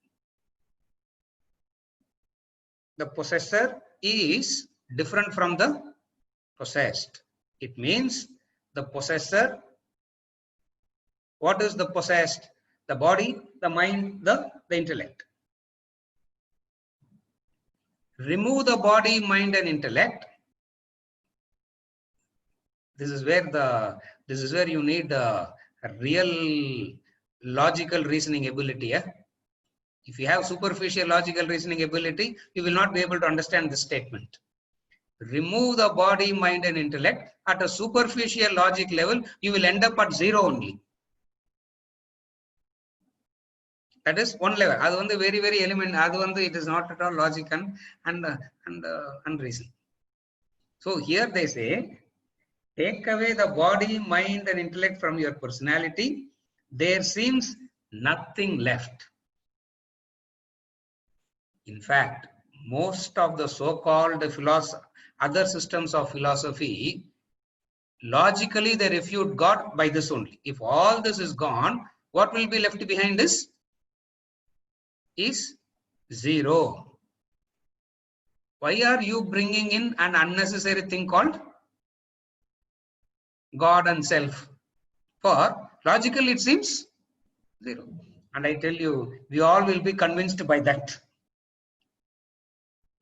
The possessor is different from the possessed. It means the possessor, what is the possessed? The body, the mind, the intellect. Remove the body, mind, and intellect. This is where you need a real logical reasoning ability. Yeah? If you have superficial logical reasoning ability, you will not be able to understand this statement. Remove the body, mind, and intellect. At a superficial logic level, you will end up at zero only. That is one level. That is very, very element. That is it is not at all logic and reason. So here they say, take away the body, mind and intellect from your personality, there seems nothing left. In fact, most of the so-called other systems of philosophy, logically they refute God by this only. If all this is gone, what will be left behind is zero. Why are you bringing in an unnecessary thing called God and self? For logically it seems zero. And I tell you, we all will be convinced by that.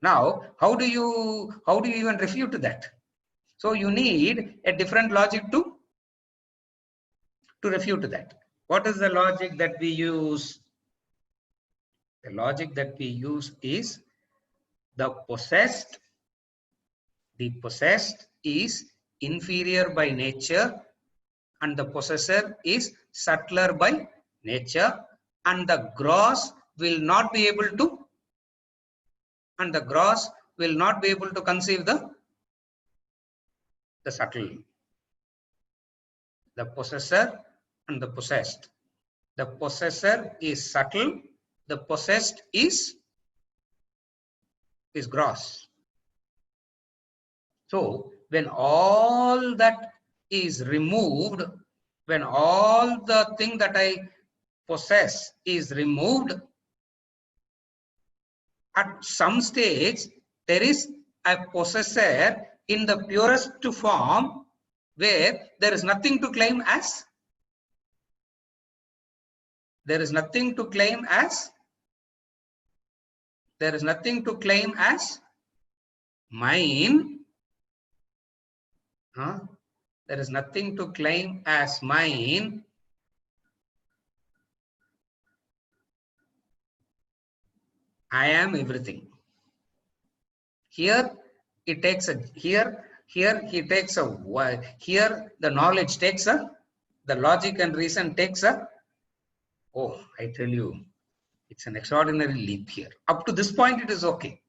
Now, how do you even refute that? So you need a different logic to refute that. What is the logic that we use? The logic that we use is the possessed is inferior by nature and the possessor is subtler by nature, and the gross will not be able to conceive the subtle. The possessor and the possessed. The possessor is subtle, the possessed is gross. So when all that is removed, when all the thing that I possess is removed, at some stage there is a possessor in the purest form where there is nothing to claim as mine. There is nothing to claim as mine. I am everything. Here it takes a here he takes a here the knowledge takes a the logic and reason takes a I tell you, it's an extraordinary leap here. Up to this point it is okay.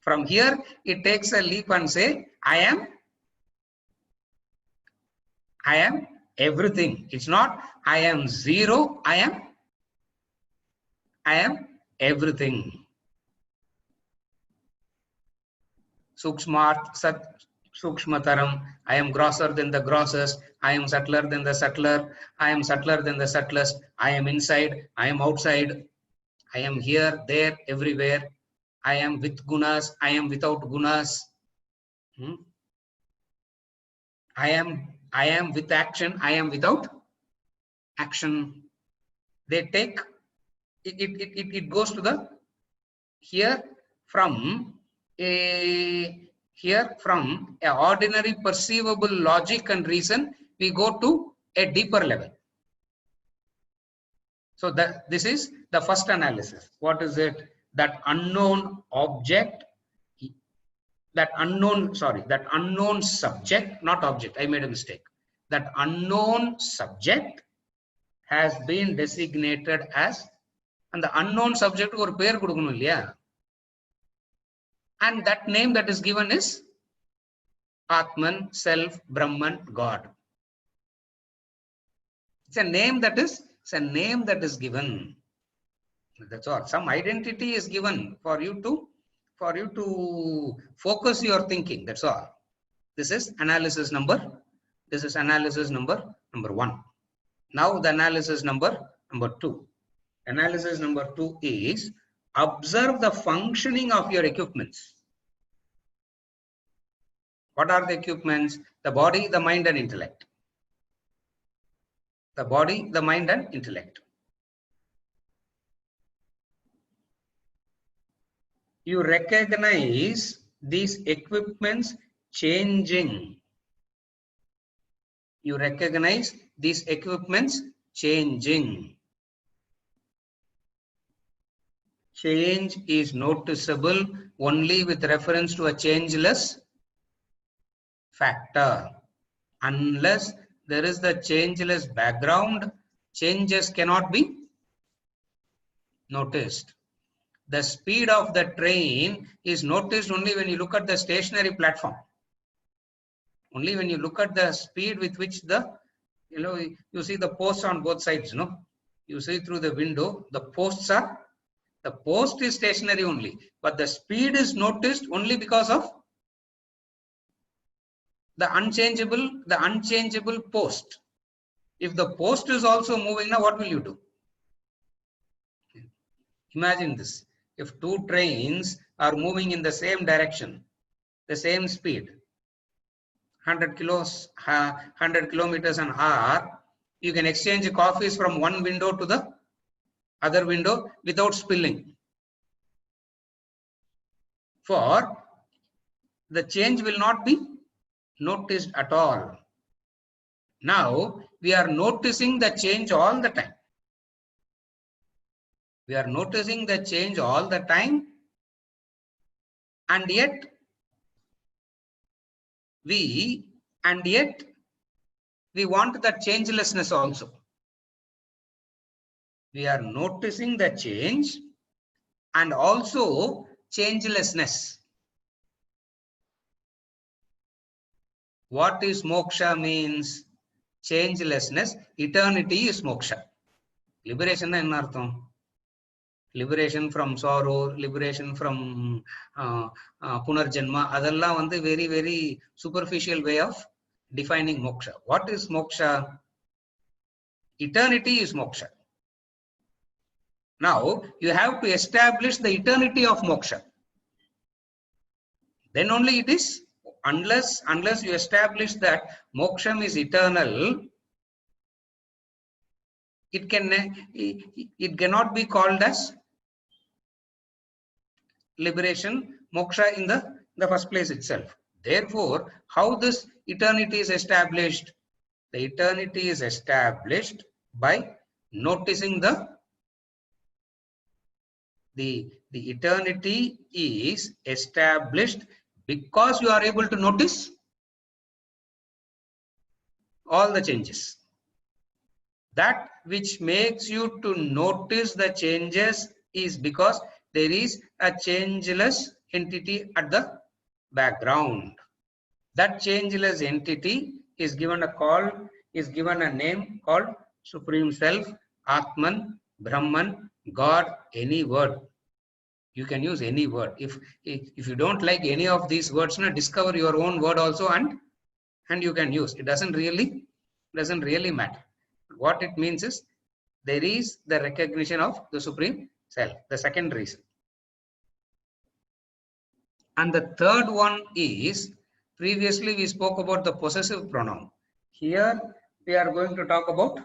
From here it takes a leap and say I am everything. It's not I am zero, I am everything. Sukshmat Sat Sukshmataram, I am grosser than the grossest, I am subtler than the subtler, I am subtler than the subtlest, I am inside, I am outside, I am here, there, everywhere, I am with gunas, I am without gunas. I am with action, I am without action. They take it goes to the here from a ordinary perceivable logic and reason, we go to a deeper level. So this is the first analysis. What is it? That unknown object, that unknown subject, not object, I made a mistake. That unknown subject has been designated as, and the unknown subject or pair kudukanum illaya, and that name that is given is Atman, self, Brahman, God. It's a name that is given. That's all. Some identity is given for you to focus your thinking. That's all. This is analysis number 1. Now the analysis number 2. Analysis number 2 is observe the functioning of your equipments. What are the equipments? The body, the mind and intellect. The body, the mind and intellect. You recognize these equipments changing. You recognize these equipments changing. Change is noticeable only with reference to a changeless factor. Unless there is the changeless background, changes cannot be noticed. The speed of the train is noticed only when you look at the stationary platform. Only when you look at the speed with which you see the posts on both sides, no? You see through the window, the post is stationary only, but the speed is noticed only because of the unchangeable post. If the post is also moving, now what will you do? Imagine this. If two trains are moving in the same direction, the same speed, 100 kilometers an hour, you can exchange coffees from one window to the other window without spilling. For the change will not be noticed at all. Now we are noticing the change all the time. We are noticing the change all the time, and yet we want that changelessness also. We are noticing the change and also changelessness. What is moksha means? Changelessness. Eternity is moksha. Liberation is enna liberation from sorrow, liberation from punarjanma. Adalla vandu very, very superficial way of defining moksha. What is moksha? Eternity is moksha. Now you have to establish the eternity of moksha. Then only it is, unless you establish that moksham is eternal, it cannot be called as liberation, moksha in the first place itself. Therefore, how this eternity is established? The eternity is established by noticing the eternity is established because you are able to notice all the changes. That which makes you to notice the changes is because there is a changeless entity at the background. That changeless entity is given a name called Supreme Self, Atman, Brahman, God, any word. You can use any word. If you don't like any of these words, discover your own word also and you can use. It doesn't really matter. What it means is there is the recognition of the Supreme Self, the second reason. And the third one is, previously we spoke about the possessive pronoun. Here we are going to talk about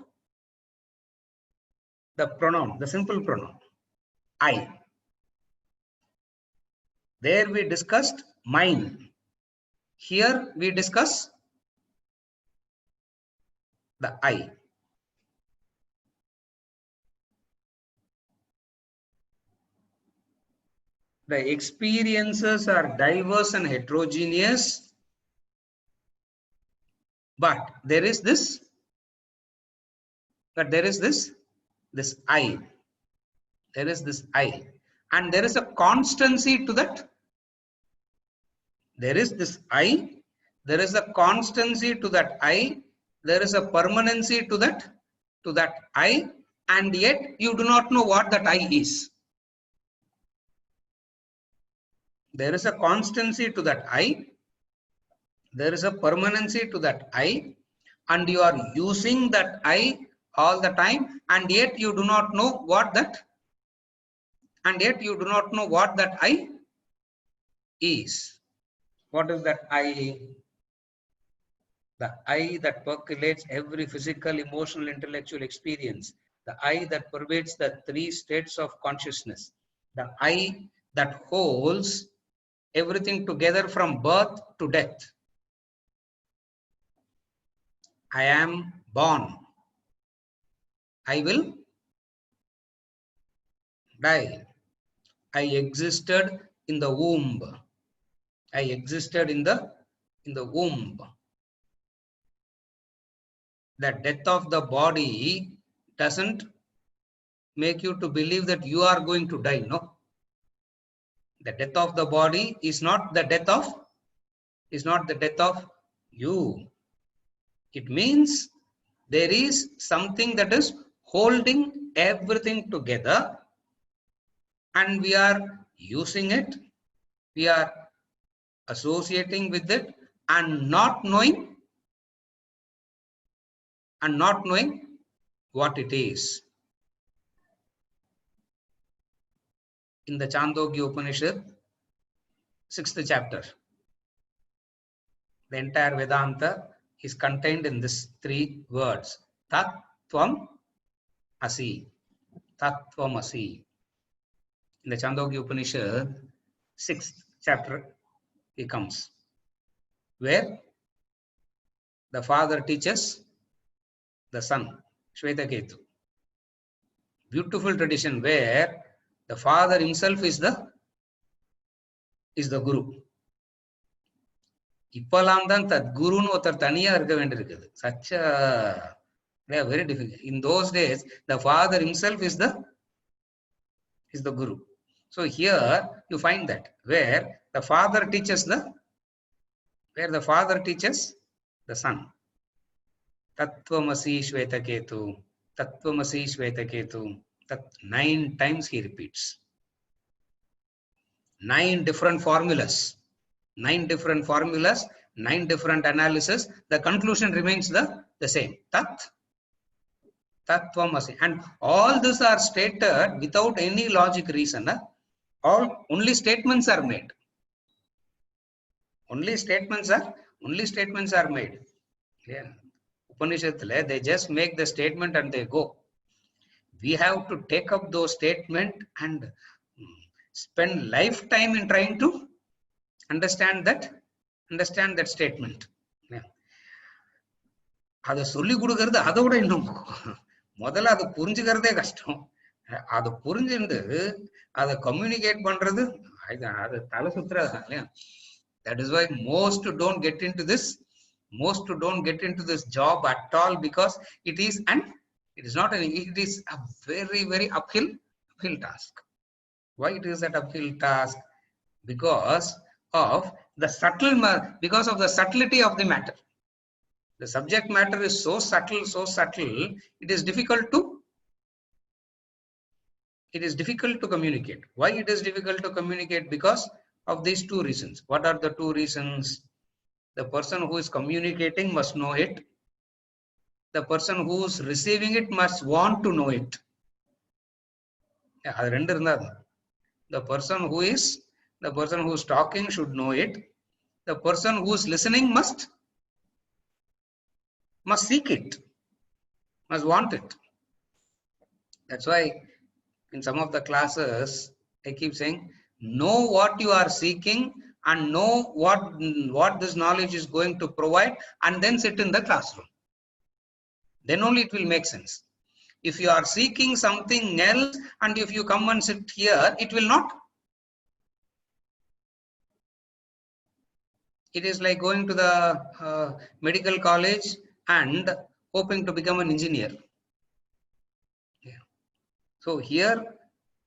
the pronoun, the simple pronoun, I. There we discussed mine. Here we discuss the I. The experiences are diverse and heterogeneous, but there is this I. There is this I, and there is a constancy to that. There is this I, there is a constancy to that I, there is a permanency to that I, and yet you do not know what that I is. There is a constancy to that I, there is a permanency to that I, and you are using that I all the time, and yet you do not know what that I is. What is that I? The I that percolates every physical, emotional, intellectual experience. The I that pervades the three states of consciousness. The I that holds everything together from birth to death. I am born. I will die. I existed in the womb. I existed in the womb. The death of the body doesn't make you to believe that you are going to die. No. The death of the body is not the death of You. It means there is something that is holding everything together, and we are using it, we are associating with it, and not knowing what it is. In the Chandogya Upanishad, 6th chapter, the entire Vedanta is contained in these 3 words: Tat Tvam Asi. Tat Tvam Asi. In the Chandogya Upanishad, 6th chapter, it comes, where the father teaches the son, Shvetaketu. Beautiful tradition where the father himself is the Guru. இப்பலாம் தான் குருன்னு ஒருத்தர் தனியா இருக்க வேண்டியிருக்குது. Such a very difficult. In those days, the father himself is the Guru. So here you find that where the father teaches the son. Tattvamasi Shvetaketu. Tattvamasi Shvetaketu. That 9 times he repeats. 9 different formulas. 9 different formulas, 9 different analysis. The conclusion remains the same. Tattvamasi. And all these are stated without any logic reason. Only statements are made. Only statements are made. Yeah. Upanishad, they just make the statement and they go. We have to take up those statements and spend lifetime in trying to understand that statement. அதை சொல்லி கொடுக்கறது அதை விட இன்னும் முதல்ல அதை புரிஞ்சுக்கிறதே கஷ்டம். அதை புரிஞ்சுட்டு அதை கம்யூனிகேட் பண்றது அது தலை சுத்துறது இல்லையா? That is why most don't get into this job at all, because it is a very, very uphill task. Why it is that uphill task? Because of the subtlety of the matter. The subject matter is so subtle, it is difficult to communicate. Why it is difficult to communicate? Because of these 2 reasons. What are the 2 reasons? The person who is communicating must know it. The person who is receiving it must want to know it. The person who is talking should know it. The person who is listening must seek it, must want it. That's why in some of the classes I keep saying, know what you are seeking and know what this knowledge is going to provide, and then sit in the classroom. Then only it will make sense. If you are seeking something else and if you come and sit here, it will not. It is like going to the medical college and hoping to become an engineer. Yeah. So here,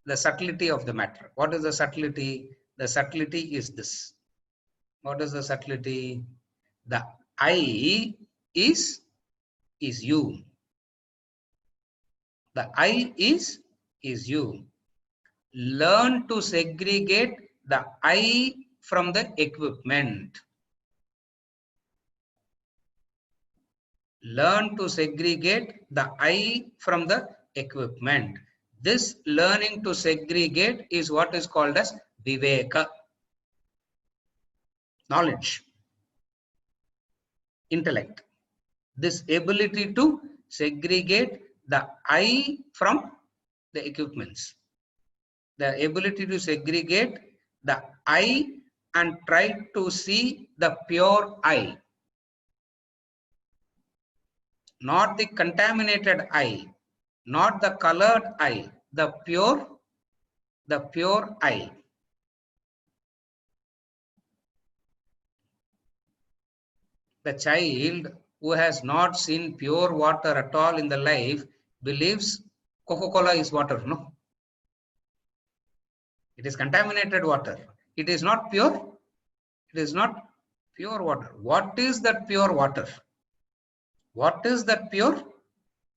the subtlety of the matter. What is the subtlety? The subtlety is this. What is the subtlety? The I is you. The I is you. Learn to segregate the I from the equipment. Learn to segregate the I from the equipment. This learning to segregate is what is called as viveka. Knowledge. Intellect. This ability to segregate the I from the equipments. The ability to segregate the I and try to see the pure I. Not the contaminated I, not the colored I, the pure I. The child who has not seen pure water at all in the life believes Coca-Cola is water. No, it is contaminated water. It is not pure. It is not Pure water. What is that pure water? What is that pure?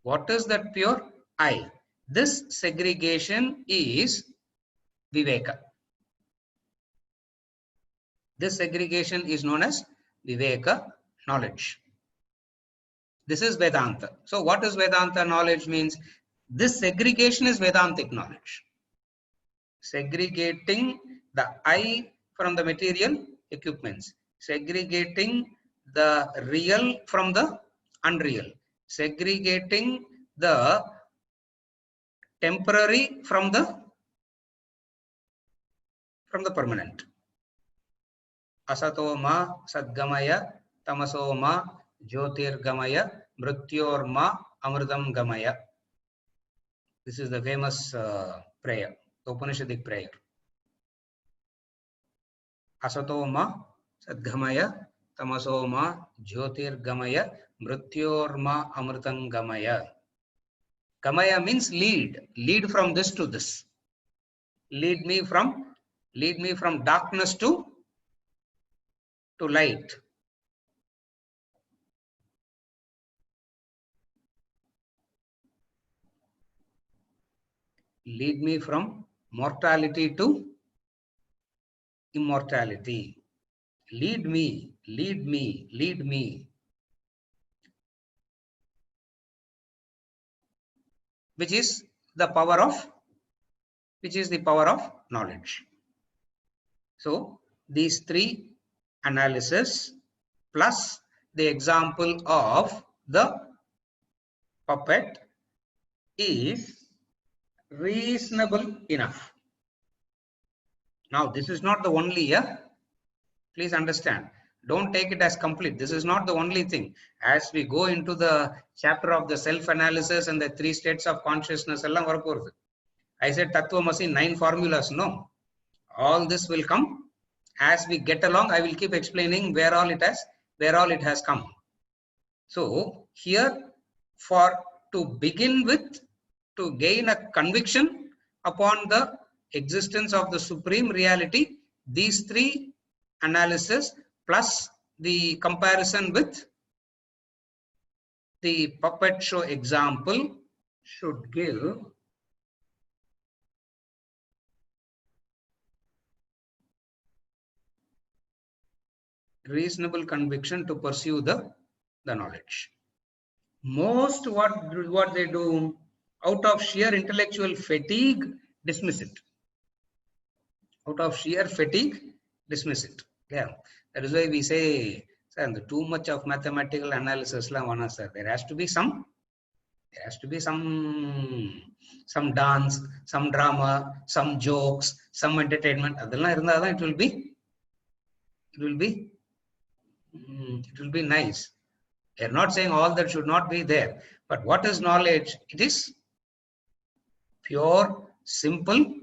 What is that pure? I. This segregation is Viveka. This segregation is known as Viveka knowledge. This is Vedanta. So what is Vedanta knowledge means? This segregation is Vedantic knowledge. Segregating the I from the material equipments. Segregating the real from the unreal. Segregating the temporary from the permanent. Asatoma sadgamaya tamasoma jyotirgamaya mrityorma amritam gamaya. This is the famous prayer, the Upanishadic prayer. Asatoma sadgamaya tamasoma jyotirgamaya mrityorma amritam gamaya. Gamaya means lead. Lead from this to this. Lead me from darkness to light. Lead me from mortality to immortality. Lead me, lead me, lead me. Which is the power of knowledge. So these three analysis plus the example of the puppet is reasonable enough. Now this is not the only, please understand, don't take it as complete. This is not the only thing. As we go into the chapter of the self-analysis and the 3 states of consciousness, I said Tattvamasi 9 formulas. No, all this will come as we get along. I will keep explaining where all it has come. So here, to begin with, to gain a conviction upon the existence of the supreme reality, these 3 analysis plus the comparison with the puppet show example should give reasonable conviction to pursue the knowledge. Most what they do, out of sheer intellectual fatigue, dismiss it. Out of sheer fatigue, dismiss it. Yeah, that is why we say, sir, too much of mathematical analysis, sir. There has to be some dance, some drama, some jokes, some entertainment. It will be nice. They are not saying all that should not be there. But what is knowledge? It is pure, simple.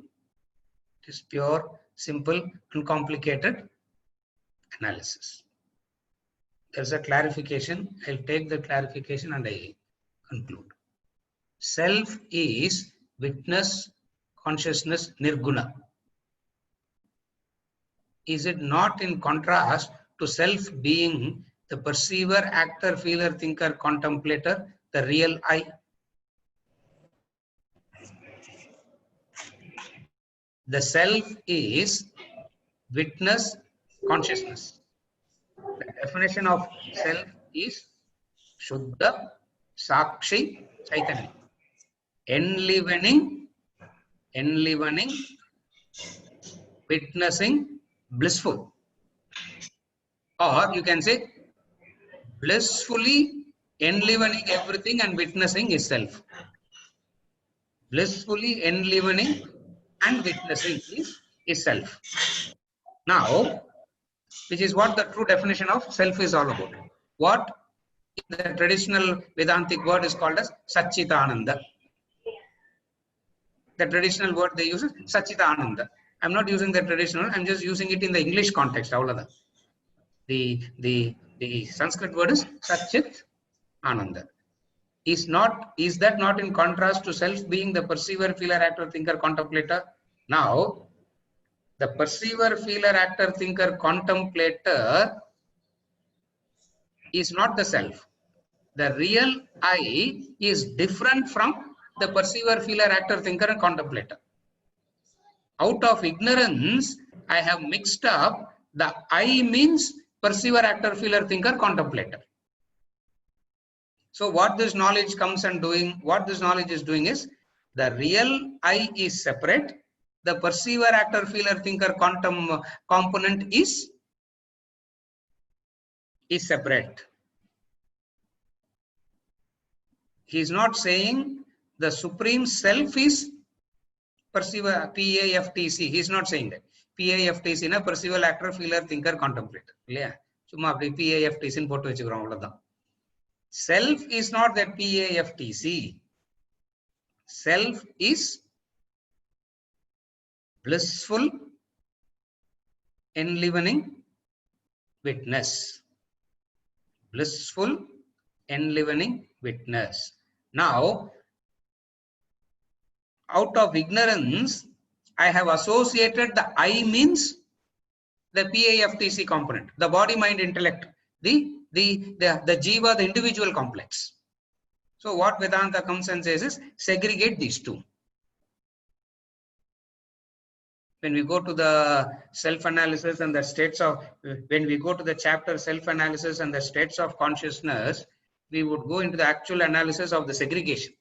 It is pure, simple, uncomplicated analysis. There's a clarification. I'll take the clarification and I conclude. Self is witness, consciousness, nirguna. Is it not in contrast to self being the perceiver, actor, feeler, thinker, contemplator, the real I? The self is witness, consciousness. The definition of self is Shuddha, Sakshi, Chaitanya. Enlivening, witnessing, blissful. Or you can say blissfully enlivening everything and witnessing is self. Blissfully enlivening and witnessing is self. Now, which is what the true definition of self is all about. What in the traditional Vedantic word is called as Satchitananda. The traditional word they use is Satchitananda. I'm not using the traditional, I'm just using it in the English context. The Sanskrit word is Satchit Ananda. Is that not in contrast to self being the perceiver, feeler, actor, thinker, contemplator? Now, the perceiver, feeler, actor, thinker, contemplator is not the self. The real I is different from the perceiver, feeler, actor, thinker, and contemplator. Out of ignorance, I have mixed up the I means perceiver, actor, feeler, thinker, contemplator. So what this knowledge comes and doing, what this knowledge is doing is, the real I is separate. The perceiver, actor, feeler, thinker, component is separate. He is not saying the supreme self is perceiver, PAFTC. He is not saying that. PAFTC na perceiver, actor, feeler, thinker, contemplator. Yeah. PAFTC in photo vechukrom. Self is not that PAFTC. Self is blissful enlivening witness. Blissful enlivening witness. Now, out of ignorance, I have associated the I means the PAFTC component, the body, mind, intellect, the jiva, the individual complex. So what Vedanta comes and says is, segregate these two. When we go to the self-analysis and the states of, when we go to the chapter self-analysis and the states of consciousness, we would go into the actual analysis of the segregation.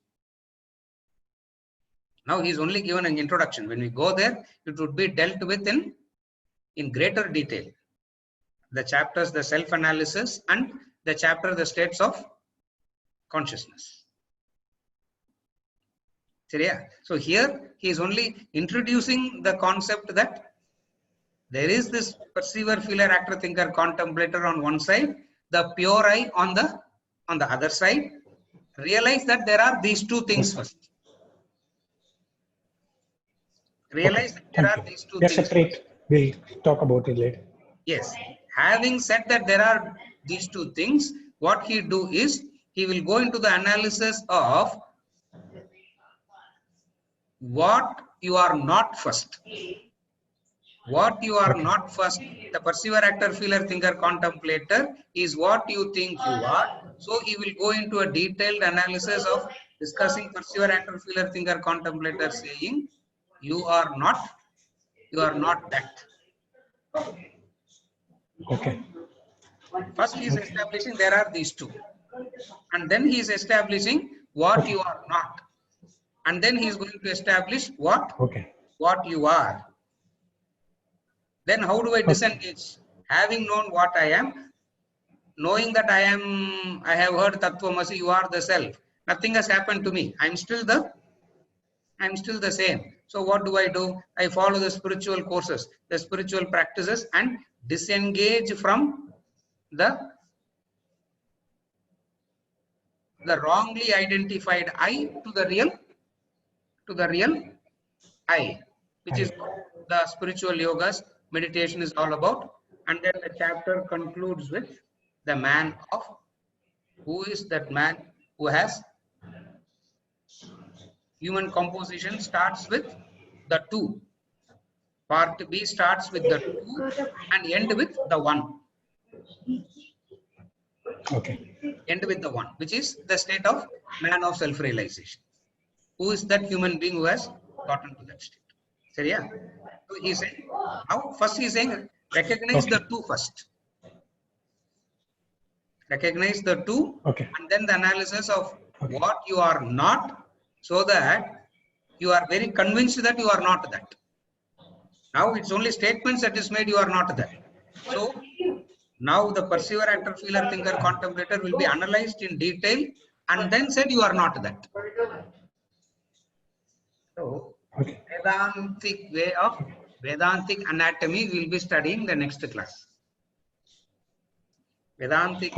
Now he's only given an introduction. When we go there, it would be dealt with in greater detail. The chapters, the self-analysis, and the chapter, the states of consciousness. So here he is only introducing the concept that there is this perceiver, feeler, actor, thinker, contemplator on one side, the pure I on the other side. Realize that there are these two things first. Realize that there are these two things. Separate. We'll talk about it later. Yes. Having said that there are these two things, what he do is he will go into the analysis of what you are not first. What you are not first, the perceiver, actor, feeler, thinker, contemplator is what you think you are. So he will go into a detailed analysis of discussing perceiver, actor, feeler, thinker, contemplator, saying you are not that. Okay. First he is establishing there are these two. And then he is establishing what you are not. And then he is going to establish what you are. Then how do I disengage? Having known what I am, knowing that I have heard Tattvamasi, you are the self. Nothing has happened to me. I'm still the same. So what do? I follow the spiritual courses, the spiritual practices, and disengage from the wrongly identified I to the real I, which is the spiritual yogas, meditation is all about. And then the chapter concludes with the man of, who is that man who has human composition, starts with the two. Part B starts with the two and end with the one. Okay. End with the one, which is the state of man of self-realization. Who is that human being who has gotten to that state? So yeah. So he's saying, now first he's saying, recognize the two first. Recognize the two, and then the analysis of what you are not, so that you are very convinced that you are not that. Now it's only statements that is made, you are not that. So now the perceiver, actor, feeler, thinker, contemplator will be analyzed in detail and then said you are not that. So Vedantic way of Vedantic anatomy we will be studying the next class. Vedantic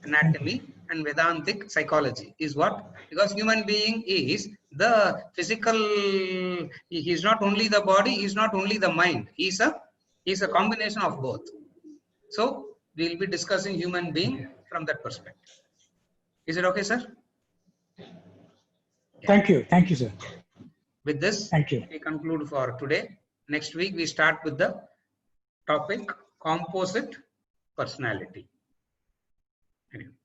anatomy and Vedantic psychology is what? Because human being is the physical, he is not only the body, he is not only the mind, he is a combination of both. So we will be discussing human being from that perspective. Is it okay, sir? Thank you, sir. With this, we conclude for today. Next week we start with the topic composite personality. Anyway.